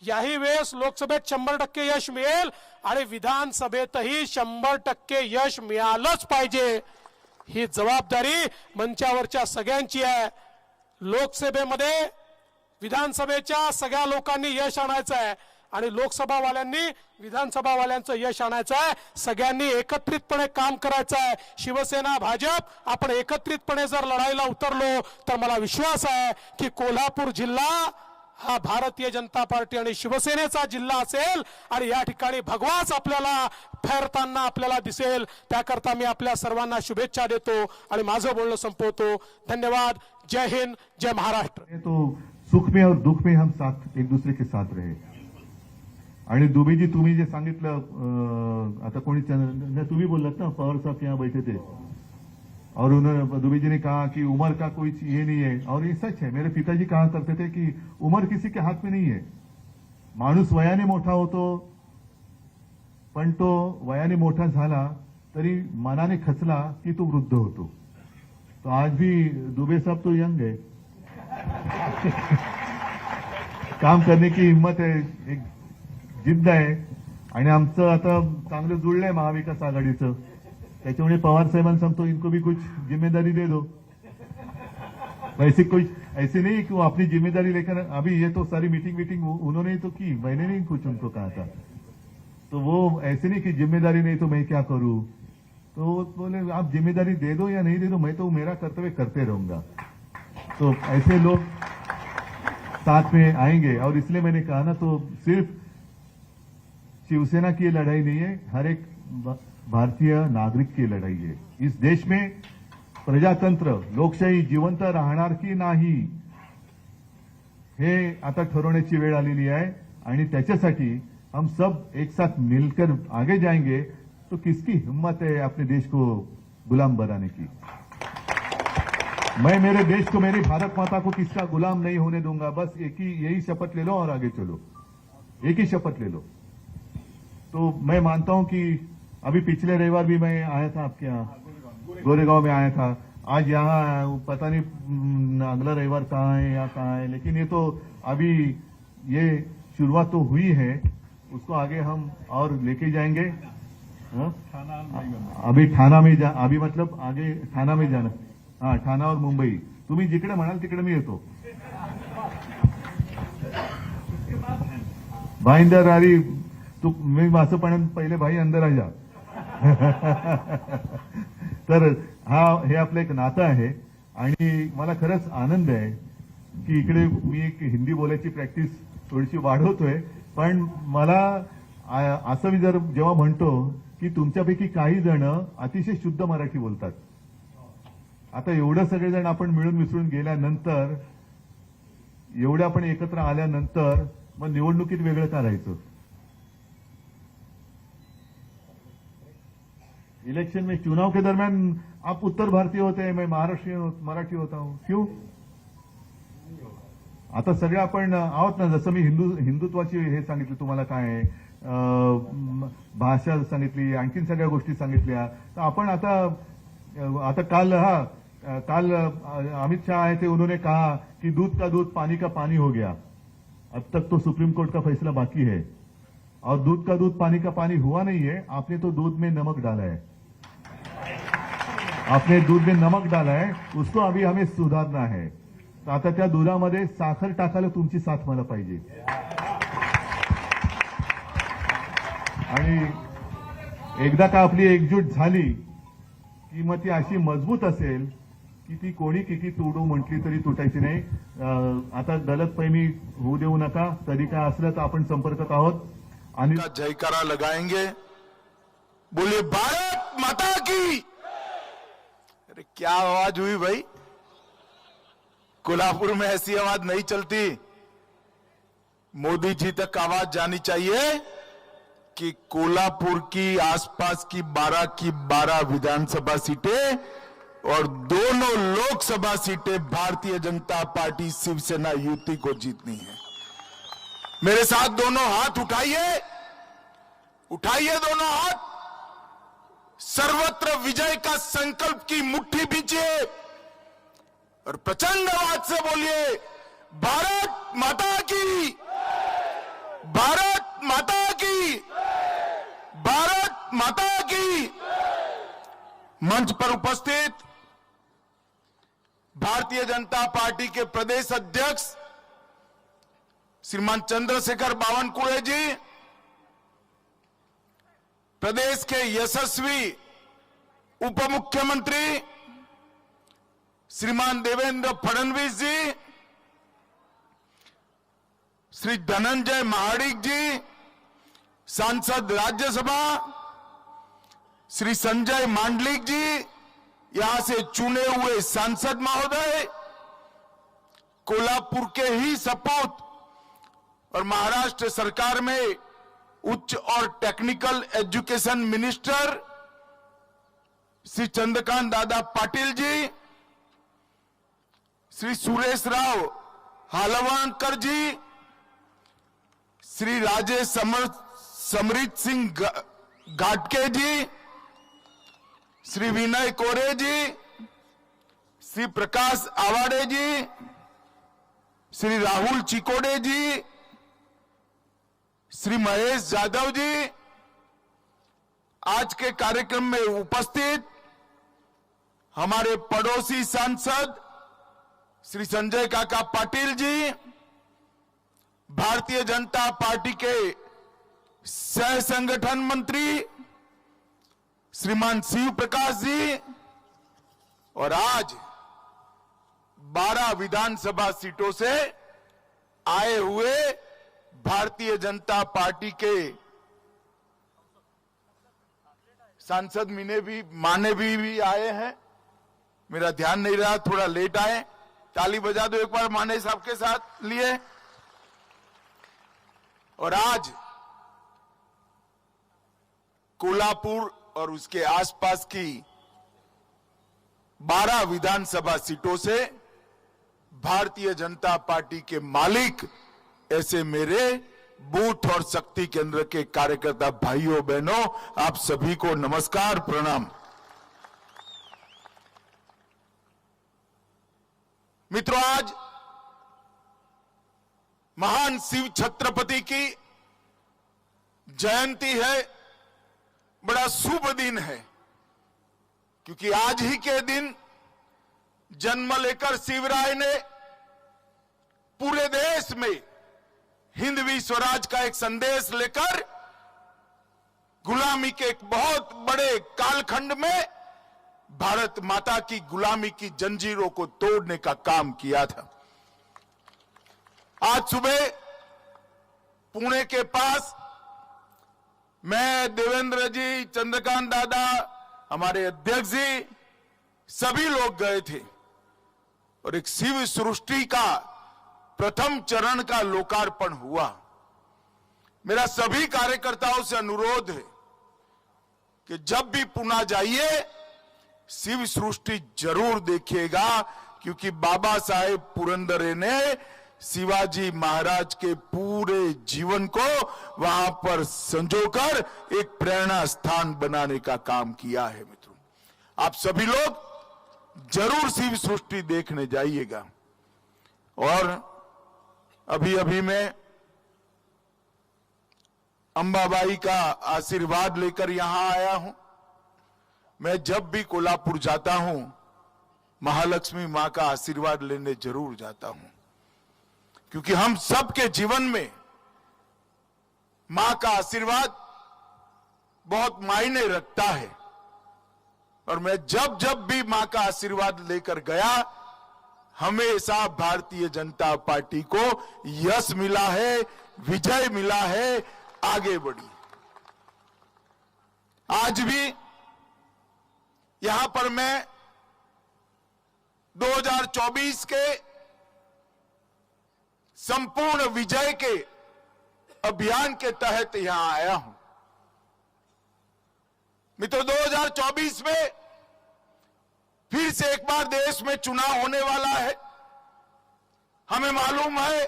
याही वेळेस लोकसभेत 100% यश मिळेल आणि विधानसभेतही 100% यश मिळालंच पाहिजे। ही जबाबदारी मंचावरच्या सगळ्यांची आहे। लोकसभेमध्ये विधानसभेच्या सगळ्या लोकांनी यश आणायचं आहे आणि लोकसभावाल्यांनी विधानसभावाल्यांचं यश आणायचं आहे। सगळ्यांनी एकत्रितपणे काम करायचं आहे। शिवसेना भाजप आपण एकत्रितपणे जर लढाईला उतरलो तर मला विश्वास आहे की कोल्हापूर जिल्हा हा भारतीय जनता पार्टी आणि शिवसेनेचा जिल्हा असेल आणि या ठिकाणी भगवाच आपल्याला फेरताना आपल्याला दिसेल। त्याकरता मी आपल्या सर्वांना शुभेच्छा देतो आणि माझं बोलणं संपवतो। धन्यवाद। जय हिंद, जय महाराष्ट्र। तो सुख में और दुख में हम साथ एक दूसरे के साथ रहे। आणि दुबेजी तुम्ही जे सांगितलं आता कोणी तुम्ही बोललात ना, पवार साहब यहाँ बैठे थे और उन्होंने दुबे जी ने कहा कि उम्र का कोई ये नहीं है, और ये सच है। मेरे पिताजी कहा करते थे कि उम्र किसी के हाथ में नहीं है। माणूस वयाने मोठा होतो, पण तो वयाने मोठा झाला तरी मनाने खचला की तो वृद्ध होतो। तो आज भी दुबे साहब तो यंग है काम करने की हिम्मत है, एक जिद्द आहे आणि आमचं आता चांगलं जुळलंय महाविकास आघाडीचं। त्याच्यामुळे पवार साहब सांगतो इनको भी कुछ जिम्मेदारी दे दो। वैसे कुछ ऐसे नहीं कि वो अपनी जिम्मेदारी लेकर, अभी ये तो सारी मीटिंग उन्होंने ही तो की, मैंने नहीं कुछ उनको कहा था। तो वो ऐसे नहीं कि जिम्मेदारी नहीं तो मैं क्या करूं। तो वो बोले आप जिम्मेदारी दे दो या नहीं दे दो, मैं तो मेरा कर्तव्य करते रहूंगा। तो ऐसे लोग साथ में आएंगे और इसलिए मैंने कहा ना, तो सिर्फ शिवसेना की ये लड़ाई नहीं है, हर एक भारतीय नागरिक की लढाई आहे. इस देश में प्रजातंत्र लोकशाही जिवंत राहणार की नाही हे आता ठरवण्याची वेळ आलेली आहे आणि त्याच्यासाठी हम सब एक साथ मिलकर आगे जाएंगे. तो किसकी हिम्मत है अपने देश को गुलाम बनाने की? मैं मेरे देश को, मेरी भारत माता को किसका गुलाम नहीं होने दूंगा. बस यही शपथ ले लो और आगे चलो. एक ही शपथ ले लो. तो मैं मानता हूं कि अभी पिछले रविवार भी मैं आया था आपके यहाँ, गोरेगांव में आया था. आज यहाँ पता नहीं अगला रविवार कहाँ है या कहाँ है, लेकिन ये तो अभी ये शुरुआत तो हुई है, उसको आगे हम और लेके जाएंगे. अभी ठाणा में अभी मतलब आगे ठाणा में जाना. हाँ, ठाणा और मुंबई. तुम्ही जिकडे म्हणाल तिकडे मी येतो. भाईंदर अरे तू मी असं पण पहिले भाई अंदर आ जा. तर हे आपलं एक नातं आहे आणि मला खरंच आनंद आहे की इकडे मी एक हिंदी बोलायची प्रॅक्टिस थोडीशी वाढवतोय. पण मला असं जर जेव्हा म्हणतो की तुमच्यापैकी काही जण अतिशय शुद्ध मराठी बोलतात, आता एवढं सगळेजण आपण मिळून मिसळून गेल्यानंतर, एवढे आपण एकत्र आल्यानंतर मग निवडणुकीत वेगळं का राहायचं? इलेक्शन में, चुनाव के दरमियान आप उत्तर भारतीय होते हैं, मैं महाराष्ट्रीय मराठी होता हूं. क्यों? आता सगळे आपण आहोत ना. जसं मी हिंदुत्वाची हे सांगितलं तुम्हाला काय आहे, भाषा सांगितली, आणखीन सगळ्या गोष्टी सांगितल्या. तर आपण आता काल अमित शाह आए थे, उन्होंने कहा कि दूध का दूध पानी का पानी हो गया. अब तक तो सुप्रीम कोर्ट का फैसला बाकी है और दूध का दूध पानी का पानी हुआ नहीं है. आपने तो दूध में नमक डाला है, आपने दूध में नमक डाला है, उसको अभी हमें सुधारना है. तर आता त्या दुधामध्ये साखर टाकायला तुमची साथ मला पाहिजे. आणि एकदा का आपली एकजूट झाली की मग ती अशी मजबूत असेल की ती कोणी किती तुडू म्हटली तरी तुटायची नाही. आता गलतफहमी होऊ देऊ नका. तरी काय असलं तर आपण संपर्कात आहोत आणि का जयकारा लगाएंगे. बोले भारत माता की. अरे क्या आवाज हुई भाई, कोल्हापुर में ऐसी आवाज नहीं चलती. मोदी जी तक आवाज जानी चाहिए कि कोल्हापुर की आसपास की 12 की 12 विधानसभा सीटें और दोनों लोकसभा सीटें भारतीय जनता पार्टी शिवसेना युति को जीतनी है. मेरे साथ दोनों हाथ उठाइए, उठाइए दोनों हाथ. सर्वत्र विजय का संकल्प की मुट्ठी बीचिए और प्रचंड आवाज से बोलिए भारत माता की, भारत माता की, भारत माता की. मंच पर उपस्थित भारतीय जनता पार्टी के प्रदेश अध्यक्ष श्रीमान चंद्रशेखर बावनकुळे जी, प्रदेश के यशस्वी उप मुख्यमंत्री श्रीमान देवेंद्र फडणवीस जी, श्री धनंजय महाडिक जी, सांसद राज्यसभा श्री संजय मांडलिक जी, यहां से चुने हुए सांसद महोदय, कोल्हापुर के ही सपूत और महाराष्ट्र सरकार में उच्च और technical education minister Shri Chandrakant Dada Patil ji, Shri Suresh Rao हालवांकर जी, श्री राजेश समरीत सिंह घाटके जी, श्री विनय कोरे जी, श्री प्रकाश आवाडे जी, श्री राहुल चिकोडे जी, श्री महेश यादव जी, आज के कार्यक्रम में उपस्थित हमारे पड़ोसी सांसद श्री संजय काका पाटिल जी, भारतीय जनता पार्टी के सह संगठन मंत्री श्रीमान शिव प्रकाश जी, और आज 12 विधानसभा सीटों से आए हुए भारतीय जनता पार्टी के सांसद माने भी आए हैं, मेरा ध्यान नहीं रहा, थोड़ा लेट आए। ताली बजा दो एक बार माने साहब के साथ लिए। और आज कोल्हापुर और उसके आसपास की 12 विधानसभा सीटों से भारतीय जनता पार्टी के मालिक ऐसे मेरे बूथ और शक्ति केंद्र के कार्यकर्ता भाइयों बहनों, आप सभी को नमस्कार, प्रणाम। मित्रों, आज महान शिव छत्रपति की जयंती है। बड़ा शुभ दिन है, क्योंकि आज ही के दिन जन्म लेकर शिवराय ने पूरे देश में हिंदवी स्वराज का एक संदेश लेकर गुलामी के एक बहुत बड़े कालखंड में भारत माता की गुलामी की जंजीरों को तोड़ने का काम किया था। आज सुबह पुणे के पास मैं, देवेंद्र जी, चंद्रकांत दादा, हमारे अध्यक्ष जी, सभी लोग गए थे और एक शिव सृष्टि का प्रथम चरण का लोकार्पण हुआ। मेरा सभी कार्यकर्ताओं से अनुरोध है कि जब भी पुणे जाइए शिव सृष्टि जरूर देखिएगा, क्योंकि बाबा साहेब पुरंदरे ने शिवाजी महाराज के पूरे जीवन को वहां पर संजोकर एक प्रेरणा स्थान बनाने का काम किया है। मित्रों, आप सभी लोग जरूर शिव सृष्टि देखने जाइएगा। और अभी मैं अंबाबाई का आशीर्वाद लेकर यहां आया हूं। मैं जब भी कोल्हापुर जाता हूं, महालक्ष्मी मां का आशीर्वाद लेने जरूर जाता हूं, क्योंकि हम सबके जीवन में मां का आशीर्वाद बहुत मायने रखता है। और मैं जब भी मां का आशीर्वाद लेकर गया, हमेशा भारतीय जनता पार्टी को यश मिला है, विजय मिला है, आगे बढ़ी। आज भी यहां पर मैं 2024 के संपूर्ण विजय के अभियान के तहत यहां आया हूं। मित्रों, 2024 में फिर से एक बार देश में चुनाव होने वाला है। हमें मालूम है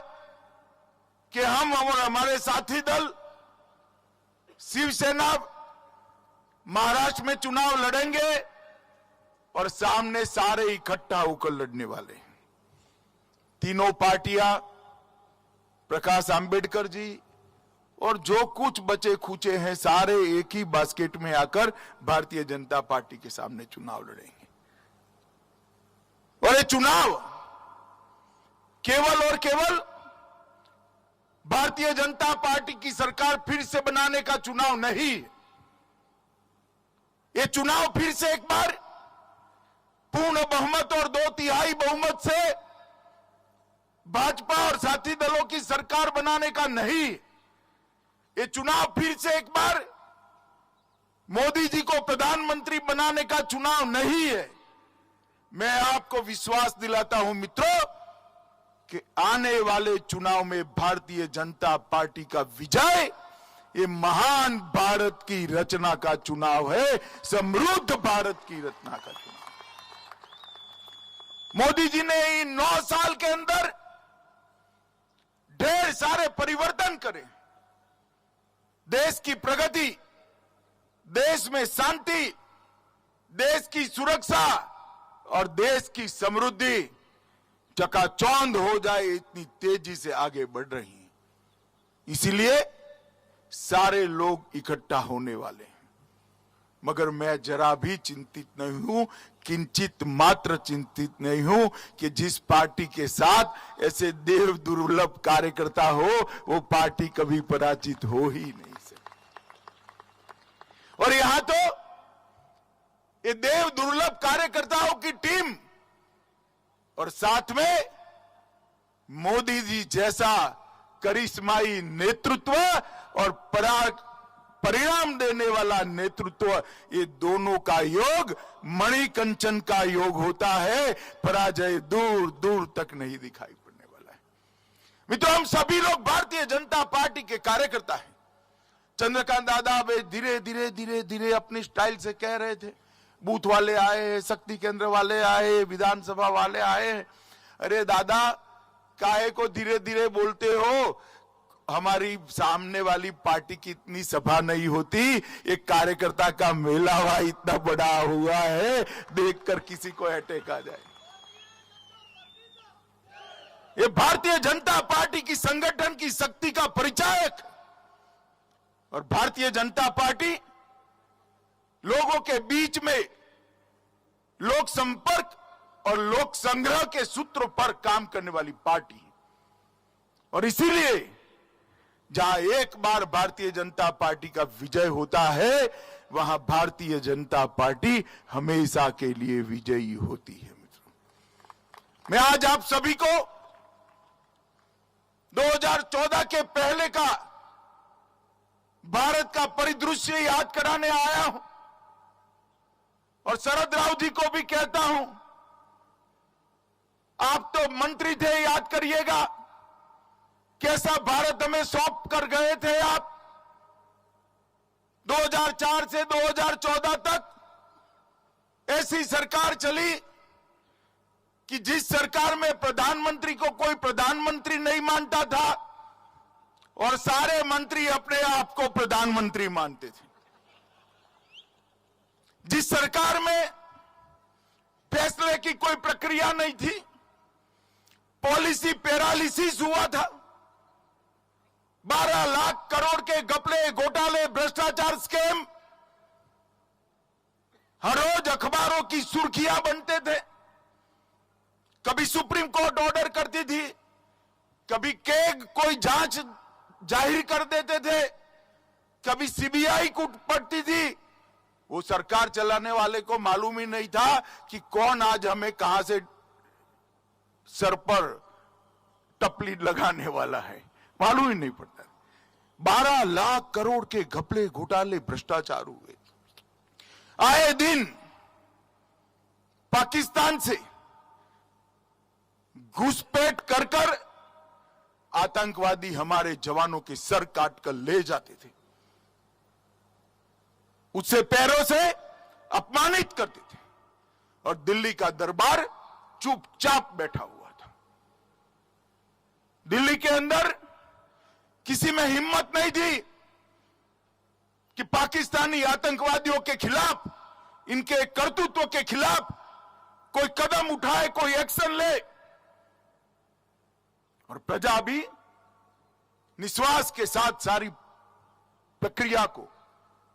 कि हम और हमारे साथी दल शिवसेना महाराष्ट्र में चुनाव लड़ेंगे और सामने सारे इकट्ठा होकर लड़ने वाले हैं। तीनों पार्टियां, प्रकाश आंबेडकर जी और जो कुछ बचे खुचे हैं, सारे एक ही बास्केट में आकर भारतीय जनता पार्टी के सामने चुनाव लड़ेंगे। और ये चुनाव केवल और केवल भारतीय जनता पार्टी की सरकार फिर से बनाने का चुनाव नहीं। ये चुनाव फिर से एक बार पूर्ण बहुमत और 2/3 बहुमत से भाजपा और साथी दलों की सरकार बनाने का नहीं। ये चुनाव फिर से एक बार मोदी जी को प्रधानमंत्री बनाने का चुनाव नहीं है। मैं आपको विश्वास दिलाता हूं मित्रों कि आने वाले चुनाव में भारतीय जनता पार्टी का विजय ये महान भारत की रचना का चुनाव है, समृद्ध भारत की रचना का चुनाव। मोदी जी ने इन 9 साल के अंदर ढेर सारे परिवर्तन करे। देश की प्रगति, देश में शांति, देश की सुरक्षा और देश की समृद्धि चकाचौंध हो जाए, इतनी तेजी से आगे बढ़ रही है। इसीलिए सारे लोग इकट्ठा होने वाले हैं। मगर मैं जरा भी चिंतित नहीं हूं, किंचित मात्र चिंतित नहीं हूं कि जिस पार्टी के साथ ऐसे देव दुर्लभ कार्यकर्ता हो, वो पार्टी कभी पराजित हो ही नहीं सकती। और यहां तो ये देव दुर्लभ कार्यकर्ताओं की टीम और साथ में मोदी जी जैसा करिश्माई नेतृत्व और परिणाम देने वाला नेतृत्व, ये दोनों का योग मणिकंचन का योग होता है। पराजय दूर दूर तक नहीं दिखाई पड़ने वाला है। मित्रों, हम सभी लोग भारतीय जनता पार्टी के कार्यकर्ता हैं। चंद्रकांत दादा वे धीरे धीरे धीरे धीरे अपनी स्टाइल से कह रहे थे, बूथ वाले आए, शक्ति केंद्र वाले आए, विधानसभा वाले आए। अरे दादा, काहे को धीरे धीरे बोलते हो? हमारी सामने वाली पार्टी की इतनी सभा नहीं होती, एक कार्यकर्ता का मेला हुआ इतना बड़ा हुआ है, देखकर किसी को अटैक आ जाए। ये भारतीय जनता पार्टी की संगठन की शक्ति का परिचायक, और भारतीय जनता पार्टी लोगों के बीच में लोक संपर्क और लोक संग्रह के सूत्र पर काम करने वाली पार्टी है। और इसीलिए जहां एक बार भारतीय जनता पार्टी का विजय होता है, वहां भारतीय जनता पार्टी हमेशा के लिए विजयी होती है। मित्रों, मैं आज आप सभी को 2014 के पहले का भारत का परिदृश्य याद कराने आया हूं, और शरद राव जी को भी कहता हूं, आप तो मंत्री थे, याद करिएगा कैसा भारत हमें सौंप कर गए थे आप। 2004 से 2014 तक ऐसी सरकार चली कि जिस सरकार में प्रधानमंत्री को कोई प्रधानमंत्री नहीं मानता था, और सारे मंत्री अपने आप को प्रधानमंत्री मानते थे। जिस सरकार में फैसले की कोई प्रक्रिया नहीं थी, पॉलिसी पैरालिसिस हुआ था। 12 लाख करोड़ के घपले, घोटाले, भ्रष्टाचार, स्कैम हर रोज अखबारों की सुर्खियां बनते थे। कभी सुप्रीम कोर्ट ऑर्डर करती थी, कभी कैग कोई जांच जाहिर कर देते थे, कभी सीबीआई को पड़ती थी। वो सरकार चलाने वाले को मालूम ही नहीं था कि कौन आज हमें कहां से सर पर टपली लगाने वाला है, मालूम ही नहीं पड़ता। 12 लाख करोड़ के घपले, घोटाले, भ्रष्टाचार हुए। आए दिन पाकिस्तान से घुसपैठ कर कर आतंकवादी हमारे जवानों के सर काट कर ले जाते थे, उससे पैरों से अपमानित करते थे, और दिल्ली का दरबार चुपचाप बैठा हुआ था। दिल्ली के अंदर किसी में हिम्मत नहीं थी कि पाकिस्तानी आतंकवादियों के खिलाफ, इनके करतूतों के खिलाफ कोई कदम उठाए, कोई एक्शन ले। और प्रजा भी निश्वास के साथ सारी प्रक्रिया को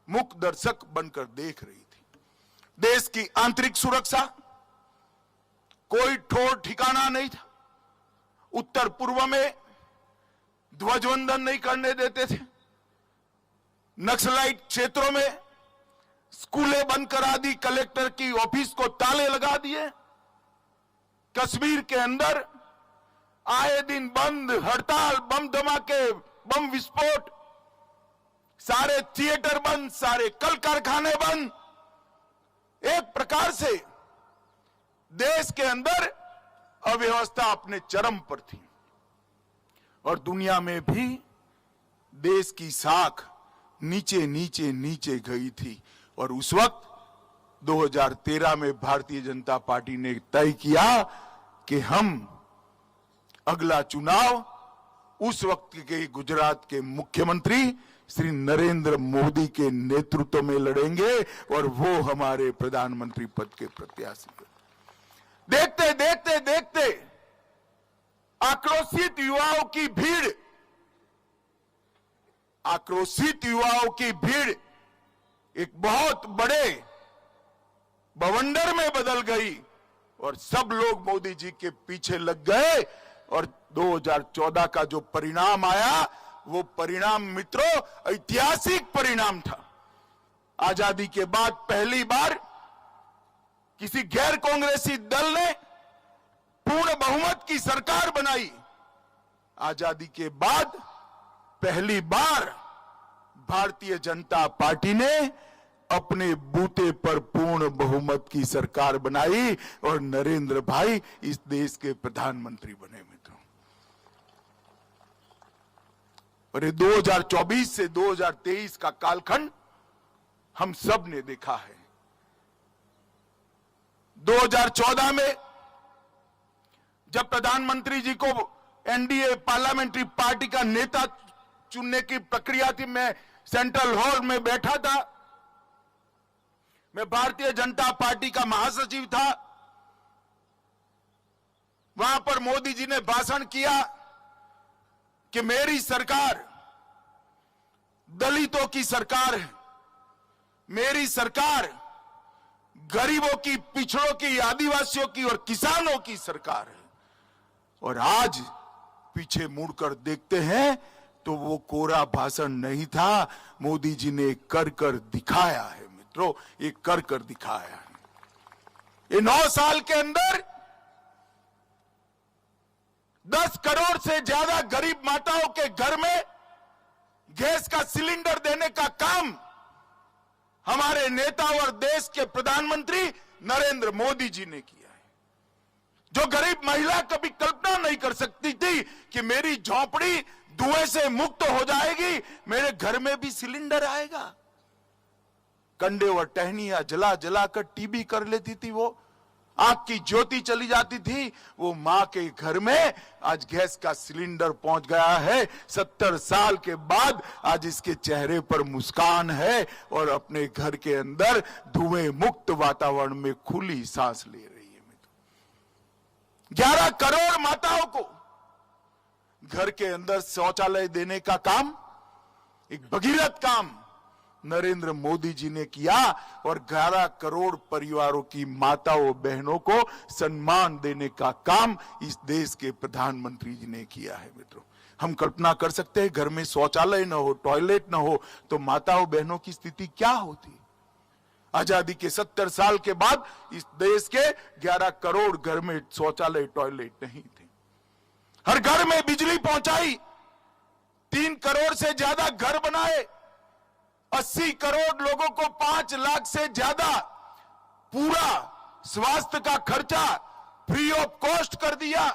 मुख दर्शक बनकर देख रही थी। देश की आंतरिक सुरक्षा कोई ठोर ठिकाना नहीं था। उत्तर पूर्व में ध्वजवंदन नहीं करने देते थे। नक्सलाइट क्षेत्रों में स्कूलें बंद करा दी, कलेक्टर की ऑफिस को ताले लगा दिए। कश्मीर के अंदर आए दिन बंद, हड़ताल, बम धमाके, बम विस्फोट, सारे थिएटर बंद, सारे कल कारखाने बंद। एक प्रकार से देश के अंदर अव्यवस्था अपने चरम पर थी, और दुनिया में भी देश की साख नीचे नीचे नीचे गई थी। और उस वक्त 2013 में भारतीय जनता पार्टी ने तय किया कि हम अगला चुनाव उस वक्त के गुजरात के मुख्यमंत्री श्री नरेंद्र मोदी के नेतृत्व में लड़ेंगे, और वो हमारे प्रधानमंत्री पद के प्रत्याशी हैं। देखते देखते देखते आक्रोशित युवाओं की भीड़, आक्रोशित युवाओं की भीड़ एक बहुत बड़े बवंडर में बदल गई, और सब लोग मोदी जी के पीछे लग गए। और 2014 का जो परिणाम आया, वो परिणाम मित्रों ऐतिहासिक परिणाम था। आजादी के बाद पहली बार किसी गैर कांग्रेसी दल ने पूर्ण बहुमत की सरकार बनाई। आजादी के बाद पहली बार भारतीय जनता पार्टी ने अपने बूते पर पूर्ण बहुमत की सरकार बनाई और नरेंद्र भाई इस देश के प्रधानमंत्री बने। मित्रों, और ये 2024 से 2023 का कालखंड हम सब ने देखा है। 2014 में जब प्रधानमंत्री जी को एनडीए पार्लियामेंट्री पार्टी का नेता चुनने की प्रक्रिया थी, मैं सेंट्रल हॉल में बैठा था, मैं भारतीय जनता पार्टी का महासचिव था। वहां पर मोदी जी ने भाषण किया कि मेरी सरकार दलितों की सरकार है, मेरी सरकार गरीबों की, पिछड़ों की, आदिवासियों की और किसानों की सरकार है। और आज पीछे मुड़कर देखते हैं तो वो कोरा भाषण नहीं था, मोदी जी ने कर कर दिखाया है। मित्रों, ये कर कर दिखाया है। ये 9 साल के अंदर 10 करोड़ से ज्यादा गरीब माताओं के घर में गैस का सिलेंडर देने का काम हमारे नेता और देश के प्रधानमंत्री नरेंद्र मोदी जी ने किया है। जो गरीब महिला कभी कल्पना नहीं कर सकती थी कि मेरी झोंपड़ी धुएं से मुक्त हो जाएगी, मेरे घर में भी सिलेंडर आएगा। कंडे और टहनियां जला जला कर टीबी कर लेती थी, वो आंख की ज्योति चली जाती थी, वो मां के घर में आज गैस का सिलेंडर पहुंच गया है। 70 साल के बाद आज इसके चेहरे पर मुस्कान है और अपने घर के अंदर धुएं मुक्त वातावरण में खुली सांस ले रही है। 11 करोड़ माताओं को घर के अंदर शौचालय देने का काम, एक भगीरथ काम नरेंद्र मोदी जी ने किया और 11 करोड़ परिवारों की माताओं बहनों को सम्मान देने का काम इस देश के प्रधानमंत्री जी ने किया है। मित्रों, हम कल्पना कर सकते हैं घर में शौचालय न हो, टॉयलेट न हो तो माताओं बहनों की स्थिति क्या होती। आजादी के 70 साल के बाद इस देश के 11 करोड़ घर में शौचालय टॉयलेट नहीं थे। हर घर में बिजली पहुंचाई, 3 करोड़ से ज्यादा घर बनाए, 80 करोड़ लोगों को 5 लाख से ज्यादा पूरा स्वास्थ्य का खर्चा फ्री ऑफ कॉस्ट कर दिया।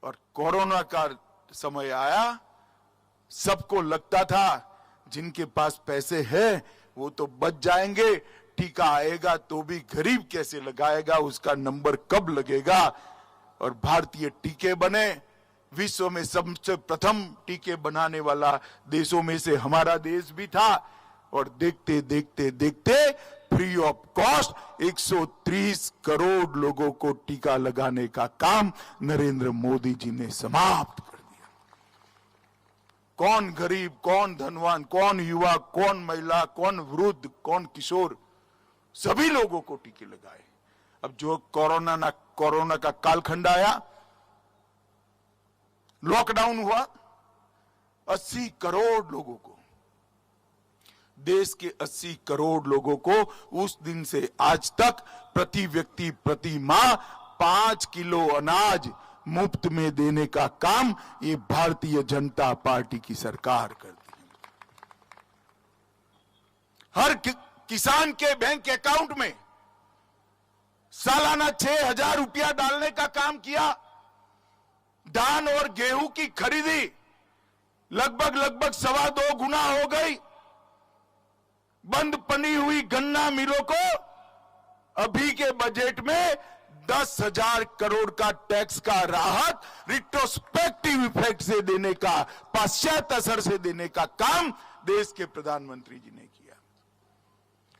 और कोरोना का समय आया, सबको लगता था जिनके पास पैसे हैं वो तो बच जाएंगे, टीका आएगा तो भी गरीब कैसे लगाएगा, उसका नंबर कब लगेगा। और भारतीय टीके बने, विश्व में सबसे प्रथम टीके बनाने वाला देशों में से हमारा देश भी था। और देखते देखते देखते फ्री ऑफ कॉस्ट 130 करोड़ लोगों को टीका लगाने का काम नरेंद्र मोदी जी ने समाप्त कर दिया। कौन गरीब, कौन धनवान, कौन युवा, कौन महिला, कौन वृद्ध, कौन किशोर, सभी लोगों को टीके लगाए। अब जो कोरोना का कालखंड आया, लॉकडाउन हुआ, 80 करोड़ लोगों को, देश के 80 करोड़ लोगों को उस दिन से आज तक प्रति व्यक्ति प्रति माह 5 किलो अनाज मुफ्त में देने का काम ये भारतीय जनता पार्टी की सरकार करती है। हर किसान के बैंक अकाउंट में सालाना 6,000 रुपया डालने का काम किया। धान और गेहूं की खरीदी लगभग 2.25 गुना हो गई। बंद पड़ी हुई गन्ना मिलों को अभी के बजट में 10,000 करोड़ का टैक्स का राहत रिट्रोस्पेक्टिव इफेक्ट से देने का, पाश्चात्य असर से देने का काम देश के प्रधानमंत्री जी ने किया।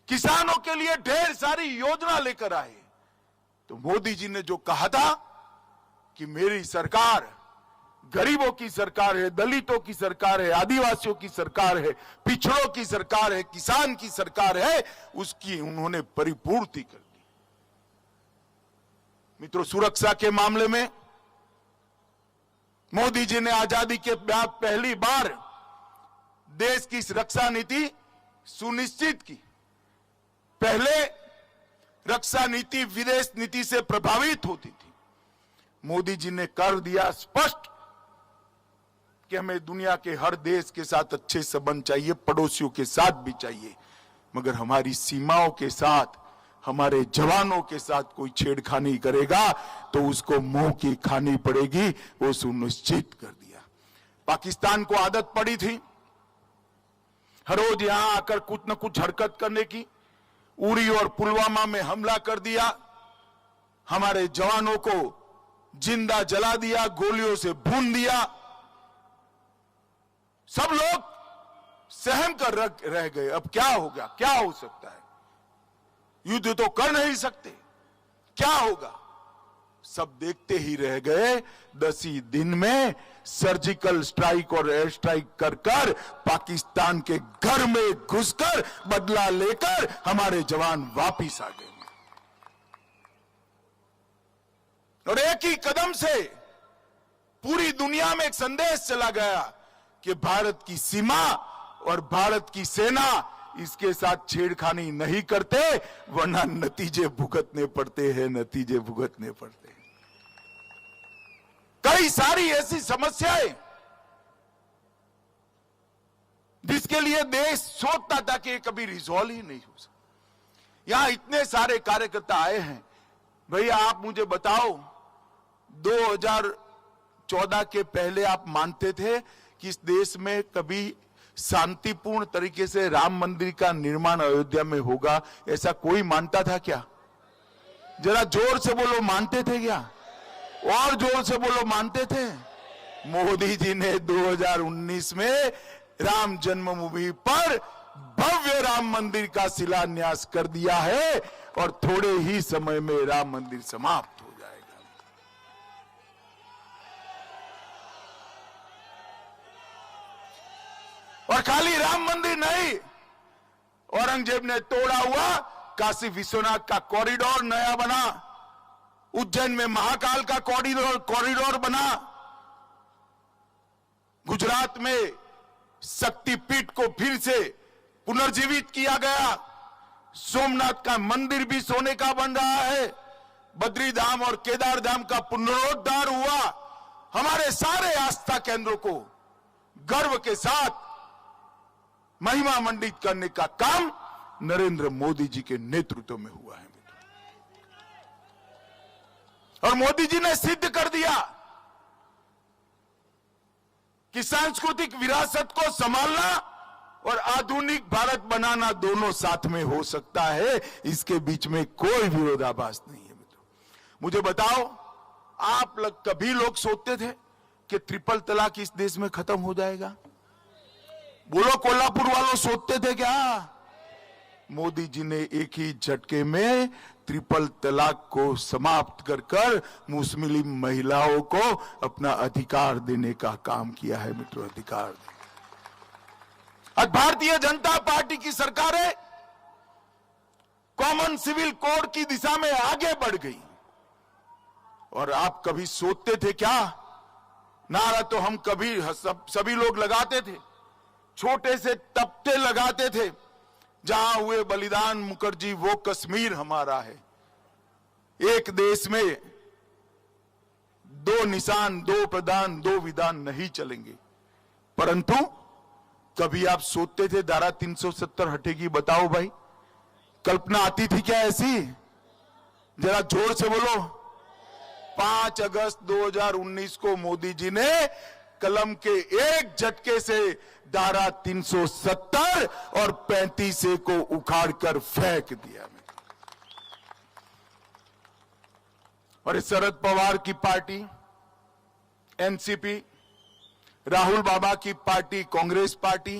किसानों के लिए ढेर सारी योजना लेकर आए। तो मोदी जी ने जो कहा था कि मेरी सरकार गरीबों की सरकार है, दलितों की सरकार है, आदिवासियों की सरकार है, पिछड़ों की सरकार है, किसान की सरकार है, उसकी उन्होंने परिपूर्ति कर दी। मित्रों, सुरक्षा के मामले में मोदी जी ने आजादी के बाद पहली बार देश की रक्षा नीति सुनिश्चित की। पहले रक्षा नीति विदेश नीति से प्रभावित होती थी। मोदी जी ने कर दिया स्पष्ट कि हमें दुनिया के हर देश के साथ अच्छे संबंध चाहिए, पड़ोसियों के साथ भी चाहिए, मगर हमारी सीमाओं के साथ, हमारे जवानों के साथ कोई छेड़खानी करेगा तो उसको मुंह की खानी पड़ेगी, वो सुनिश्चित कर दिया। पाकिस्तान को आदत पड़ी थी हर रोज यहां आकर कुछ न कुछ हरकत करने की। उरी और पुलवामा में हमला कर दिया, हमारे जवानों को जिंदा जला दिया, गोलियों से भून दिया। सब लोग सहम कर रह गए। अब क्या होगा, क्या हो सकता है? युद्ध तो कर नहीं सकते, क्या होगा? सब देखते ही रह गए। 10 ही दिन में सर्जिकल स्ट्राइक और एयर स्ट्राइक कर कर पाकिस्तान के घर में घुसकर बदला लेकर हमारे जवान वापिस आ गए। और एक ही कदम से पूरी दुनिया में एक संदेश चला गया कि भारत की सीमा और भारत की सेना इसके साथ छेड़खानी नहीं करते, वरना नतीजे भुगतने पड़ते हैं, नतीजे भुगतने पड़ते हैं। कई सारी ऐसी समस्याएं जिसके लिए देश सोचता था कि कभी रिजॉल्व ही नहीं हो सकता। यहां इतने सारे कार्यकर्ता आए हैं। भैया आप मुझे बताओ, 2014 के पहले आप मानते थे कि इस देश में कभी शांतिपूर्ण तरीके से राम मंदिर का निर्माण अयोध्या में होगा? ऐसा कोई मानता था क्या? जरा जोर से बोलो, मानते थे क्या? और जोर से बोलो, मानते थे? मोदी जी ने 2019 में राम जन्मभूमि पर भव्य राम मंदिर का शिलान्यास कर दिया है और थोड़े ही समय में राम मंदिर समाप्त हो जाएगा। और खाली राम मंदिर नहीं, औरंगजेब ने तोड़ा हुआ काशी विश्वनाथ का कॉरिडोर नया बना, उज्जैन में महाकाल का कॉरिडोर बना, गुजरात में शक्तिपीठ को फिर से पुनर्जीवित किया गया, सोमनाथ का मंदिर भी सोने का बन रहा है, बद्री धाम और केदार धाम का पुनरुद्धार हुआ। हमारे सारे आस्था केंद्रों को गर्व के साथ महिमा मंडित करने का काम नरेंद्र मोदी जी के नेतृत्व में हुआ है। और मोदी जी ने सिद्ध कर दिया कि सांस्कृतिक विरासत को संभालना और आधुनिक भारत बनाना दोनों साथ में हो सकता है। इसके बीच में कोई विरोधाभास नहीं है। मित्रों, मुझे बताओ, आप कभी लोग सोचते थे कि ट्रिपल तलाक इस देश में खत्म हो जाएगा? बोलो, कोल्हापुर वालों सोचते थे क्या? मोदी जी ने एक ही झटके में ट्रिपल तलाक को समाप्त कर कर मुस्लिम महिलाओं को अपना अधिकार देने का काम किया है। मित्रों, अधिकार। आज भारतीय जनता पार्टी की सरकार है, कॉमन सिविल कोड की दिशा में आगे बढ़ गई। और आप कभी सोचते थे क्या? नारा तो हम कभी सभी लोग लगाते थे, छोटे से तख्ते लगाते थे, जहां हुए बलिदान मुखर्जी वो कश्मीर हमारा है। एक देश में दो निशान, दो प्रधान, दो विधान नहीं चलेंगे। परंतु कभी आप सोचते थे धारा 370 हटेगी? बताओ भाई, कल्पना आती थी क्या ऐसी? जरा जोर से बोलो। 5 अगस्त 2019 को मोदी जी ने कलम के एक झटके से धारा 370 और 35 को उखाड़कर फेंक दिया। और शरद पवार की पार्टी एनसीपी, राहुल बाबा की पार्टी कांग्रेस पार्टी,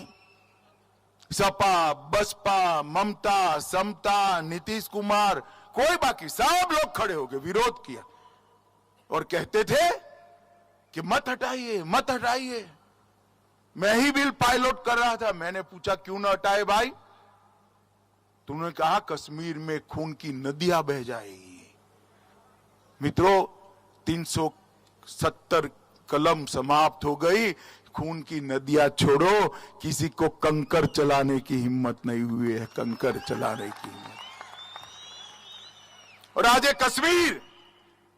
सपा, बसपा, ममता, समता, नीतीश कुमार, कोई बाकी सब लोग खड़े हो गए, विरोध किया और कहते थे कि मत हटाइए, मत हटाइए। मैं ही बिल पायलट कर रहा था। मैंने पूछा क्यों ना हटाए भाई? तुमने कहा कश्मीर में खून की नदियां बह जाएगी। मित्रों, 370 कलम समाप्त हो गई। खून की नदियां छोड़ो, किसी को कंकर चलाने की हिम्मत नहीं हुई है, कंकर चलाने की हिम्मत। और आज ये कश्मीर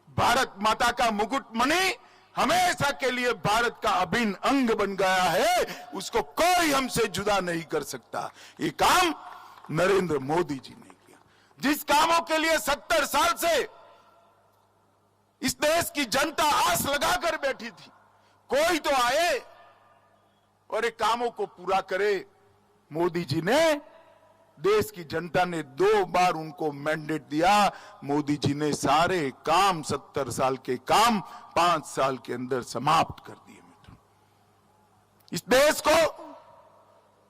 भारत माता का मुकुट मणि हमेशा के लिए भारत का अभिन्न अंग बन गया है, उसको कोई हमसे जुदा नहीं कर सकता। ये काम नरेंद्र मोदी जी ने किया। जिस कामों के लिए 70 साल से इस देश की जनता आस लगाकर बैठी थी, कोई तो आए और एक कामों को पूरा करे। मोदी जी ने, देश की जनता ने 2 बार उनको मैंडेट दिया। मोदी जी ने सारे काम, 70 साल के काम 5 साल के अंदर समाप्त कर दिए। मित्रों, इस देश को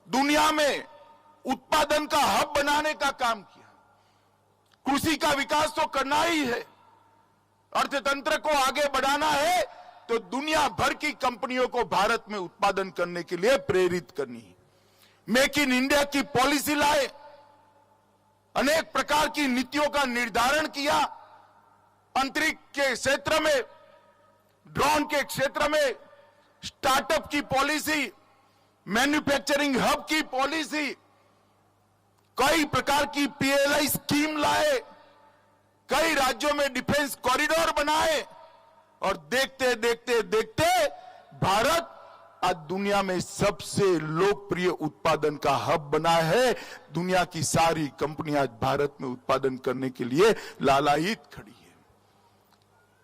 दुनिया में उत्पादन का हब बनाने का काम किया। कृषि का विकास तो करना ही है, अर्थतंत्र को आगे बढ़ाना है, तो दुनिया भर की कंपनियों को भारत में उत्पादन करने के लिए प्रेरित करनी है। मेक इन इंडिया की पॉलिसी लाए, अनेक प्रकार की नीतियों का निर्धारण किया। अंतरिक्ष के क्षेत्र में, ड्रोन के क्षेत्र में स्टार्टअप की पॉलिसी, मैन्युफैक्चरिंग हब की पॉलिसी, कई प्रकार की पीएलआई स्कीम लाए, कई राज्यों में डिफेंस कॉरिडोर बनाए, और देखते देखते देखते भारत आज दुनिया में सबसे लोकप्रिय उत्पादन का हब बना है। दुनिया की सारी कंपनियां आज भारत में उत्पादन करने के लिए लालायित खड़ी है।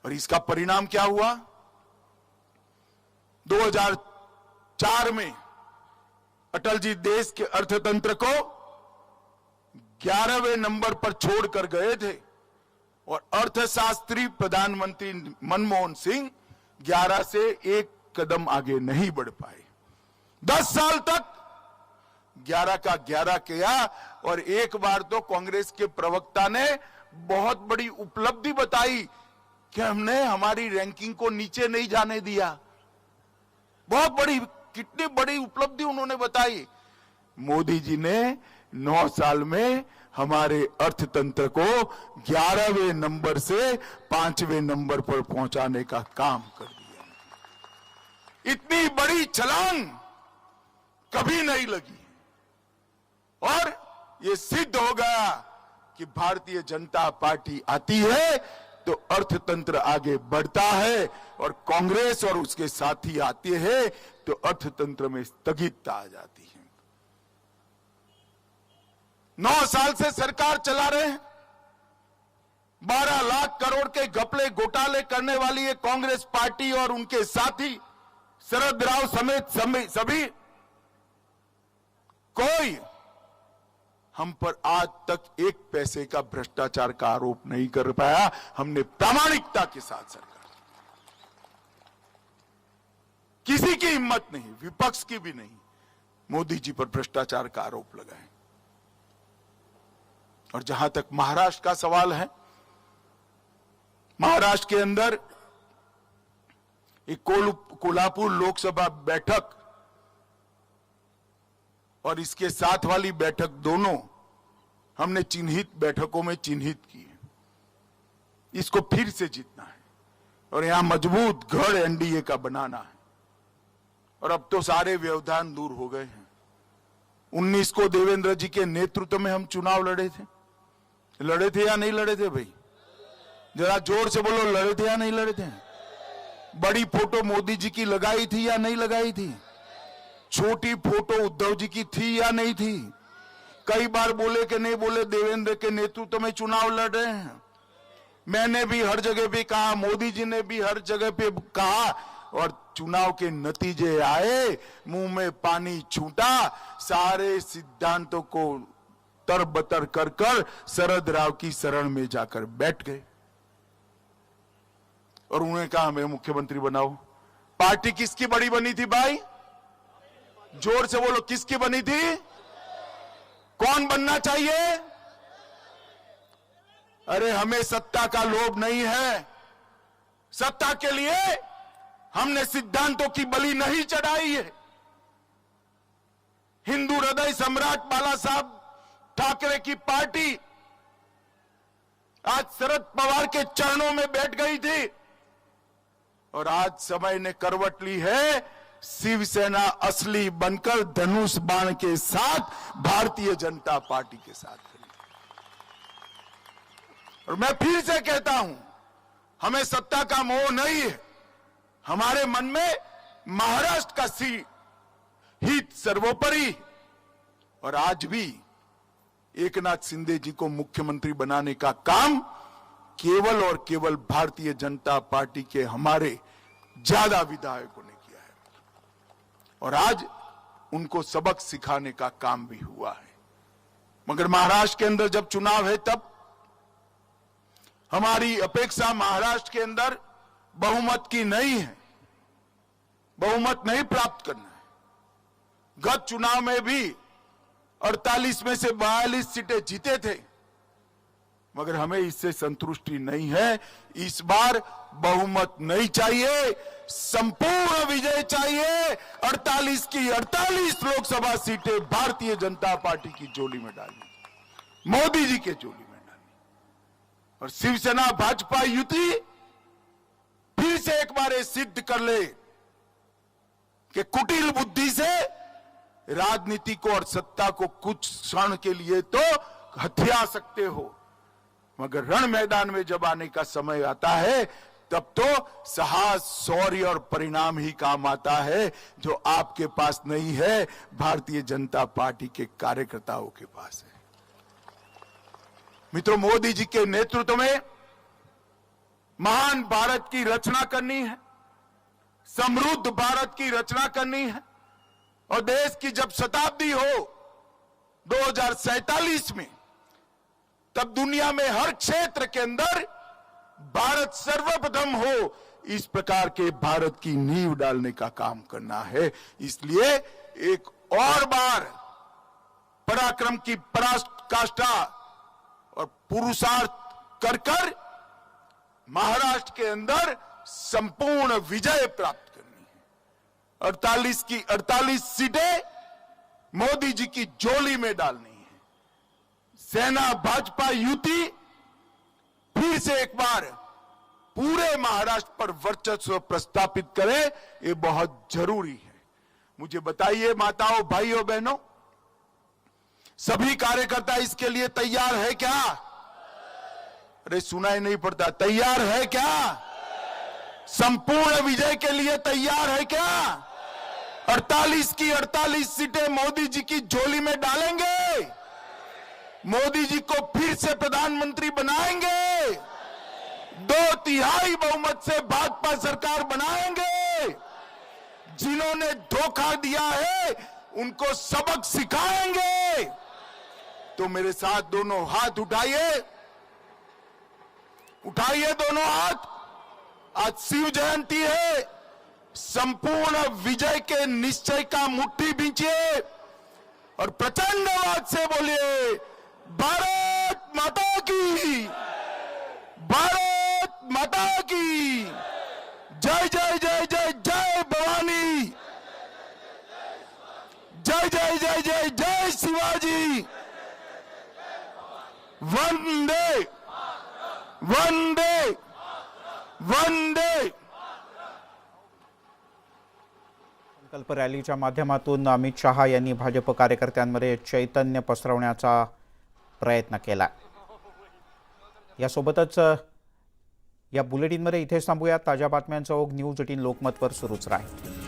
और इसका परिणाम क्या हुआ? 2004 में अटल जी देश के अर्थतंत्र को 11वें नंबर पर छोड़कर गए थे, और अर्थशास्त्री प्रधानमंत्री मनमोहन सिंह 11 से 1 कदम आगे नहीं बढ़ पाए। 10 साल तक 11 का 11 किया, और एक बार तो कांग्रेस के प्रवक्ता ने बहुत बड़ी उपलब्धि बताई कि हमने हमारी रैंकिंग को नीचे नहीं जाने दिया। बहुत बड़ी, कितनी बड़ी उपलब्धि उन्होंने बताई। मोदी जी ने 9 साल में हमारे अर्थतंत्र को 11वें नंबर से 5वें नंबर पर पहुंचाने का काम कर दिया। इतनी बड़ी छलांग कभी नहीं लगी, और ये सिद्ध हो गया कि भारतीय जनता पार्टी आती है तो अर्थतंत्र आगे बढ़ता है, और कांग्रेस और उसके साथी आते हैं तो अर्थतंत्र में स्थगितता आ जाती है। 9 साल से सरकार चला रहे हैं। 12 लाख करोड़ के घपले घोटाले करने वाली ये कांग्रेस पार्टी और उनके साथी शरद राव समेत सभी, कोई हम पर आज तक 1 पैसे का भ्रष्टाचार का आरोप नहीं कर पाया। हमने प्रामाणिकता के साथ सरकार, किसी की हिम्मत नहीं, विपक्ष की भी नहीं, मोदी जी पर भ्रष्टाचार का आरोप लगाए। और जहां तक महाराष्ट्र का सवाल है, महाराष्ट्र के अंदर एक कोल्हापुर लोकसभा बैठक और इसके साथ वाली बैठक दोनों हमने चिन्हित बैठकों में चिन्हित की है। इसको फिर से जीतना है और यहां मजबूत गढ़ एनडीए का बनाना है। और अब तो सारे व्यवधान दूर हो गए हैं। 19 को देवेंद्र जी के नेतृत्व में हम चुनाव लड़े थे या नहीं लड़े थे भाई? जरा जोर से बोलो, लड़े थे या नहीं लड़े थे? बड़ी फोटो मोदी जी की लगाई थी या नहीं लगाई थी? छोटी फोटो उद्धव जी की थी या नहीं थी? कई बार बोले कि नहीं बोले देवेंद्र के नेतृत्व में चुनाव लड़ रहे हैं। मैंने भी हर जगह पे कहा, मोदी जी ने भी हर जगह पे कहा, और चुनाव के नतीजे आए, मुंह में पानी छूटा, सारे सिद्धांतों को तरबतर कर कर शरद राव की शरण में जाकर बैठ गए और उन्होंने कहा हमें मुख्यमंत्री बनाओ। पार्टी किसकी बड़ी बनी थी भाई? जोर से बोलो, किसकी बनी थी? कौन बनना चाहिए? अरे हमें सत्ता का लोभ नहीं है। सत्ता के लिए हमने सिद्धांतों की बलि नहीं चढ़ाई है। हिंदू हृदय सम्राट बाला साहब ठाकरे की पार्टी आज शरद पवार के चरणों में बैठ गई थी और आज समय ने करवट ली है। शिवसेना असली बनकर धनुष बाण के साथ भारतीय जनता पार्टी के साथ खड़ी। और मैं फिर से कहता हूं, हमें सत्ता का मोह नहीं है, हमारे मन में महाराष्ट्र का हित सर्वोपरि, और आज भी एकनाथ शिंदे जी को मुख्यमंत्री बनाने का काम केवल और केवल भारतीय जनता पार्टी के हमारे ज्यादा विधायकों ने किया है, और आज उनको सबक सिखाने का काम भी हुआ है। मगर महाराष्ट्र के अंदर जब चुनाव है तब हमारी अपेक्षा महाराष्ट्र के अंदर बहुमत की नहीं है, बहुमत नहीं प्राप्त करना है। गत चुनाव में भी 48 में से 42 सीटें जीते थे, मगर हमें इससे संतुष्टि नहीं है। इस बार बहुमत नहीं चाहिए, संपूर्ण विजय चाहिए। 48 की 48 लोकसभा सीटें भारतीय जनता पार्टी की झोली में डाली, मोदी जी के झोली में डाली, और शिवसेना भाजपा युति फिर से एक बार ये सिद्ध कर ले कि कुटिल बुद्धि से राजनीति को और सत्ता को कुछ क्षण के लिए तो हथिया सकते हो, मगर रण मैदान में जब आने का समय आता है तब तो साहस, शौर्य और परिणाम ही काम आता है, जो आपके पास नहीं है, भारतीय जनता पार्टी के कार्यकर्ताओं के पास है। मित्रों, मोदी जी के नेतृत्व में महान भारत की रचना करनी है, समृद्ध भारत की रचना करनी है, और देश की जब शताब्दी हो 2047 में, तब दुनिया में हर क्षेत्र के अंदर भारत सर्वप्रथम हो, इस प्रकार के भारत की नींव डालने का काम करना है। इसलिए एक और बार पराक्रम की पराकाष्ठा और पुरुषार्थ कर कर महाराष्ट्र के अंदर संपूर्ण विजय प्राप्त करनी है। 48 की 48 सीटें मोदी जी की झोली में डालनी है। सेना भाजपा युति फिर से एक बार पूरे महाराष्ट्र पर वर्चस्व प्रस्थापित करे, ये बहुत जरूरी है। मुझे बताइए माताओं, भाइयों, बहनों, सभी कार्यकर्ता इसके लिए तैयार है क्या? अरे सुनाई नहीं पड़ता, तैयार है क्या? संपूर्ण विजय के लिए तैयार है क्या? 48 की 48 सीटें मोदी जी की झोली में डालेंगे, मोदी जी को फिर से प्रधानमंत्री बनाएंगे, 2/3 बहुमत से भाजपा सरकार बनाएंगे। जिन्होंने धोखा दिया है उनको सबक सिखाएंगे। तो मेरे साथ दोनों हाथ उठाइए, उठाइए दोनों हाथ। आज शिव जयंती है, संपूर्ण विजय के निश्चय का मुट्ठी बींचिए और प्रचंड आवाज से बोलिए, भारत माता की, भारत माता की जय जय जय जय जय भवानी, जय जय जय जय जय शिवाजी, वंदे वंदे वंदे। संकल्प रॅलीच्या माध्यमातून अमित शहा यांनी भाजप कार्यकर्त्यांमध्ये चैतन्य पसरवण्याचा प्रयत्न केला। यासोबतच या बुलेटिनमध्ये इथेच थांबूया। ताज्या बातम्यांचा ओघ न्यूज 18 लोकमतवर सुरूच राहील।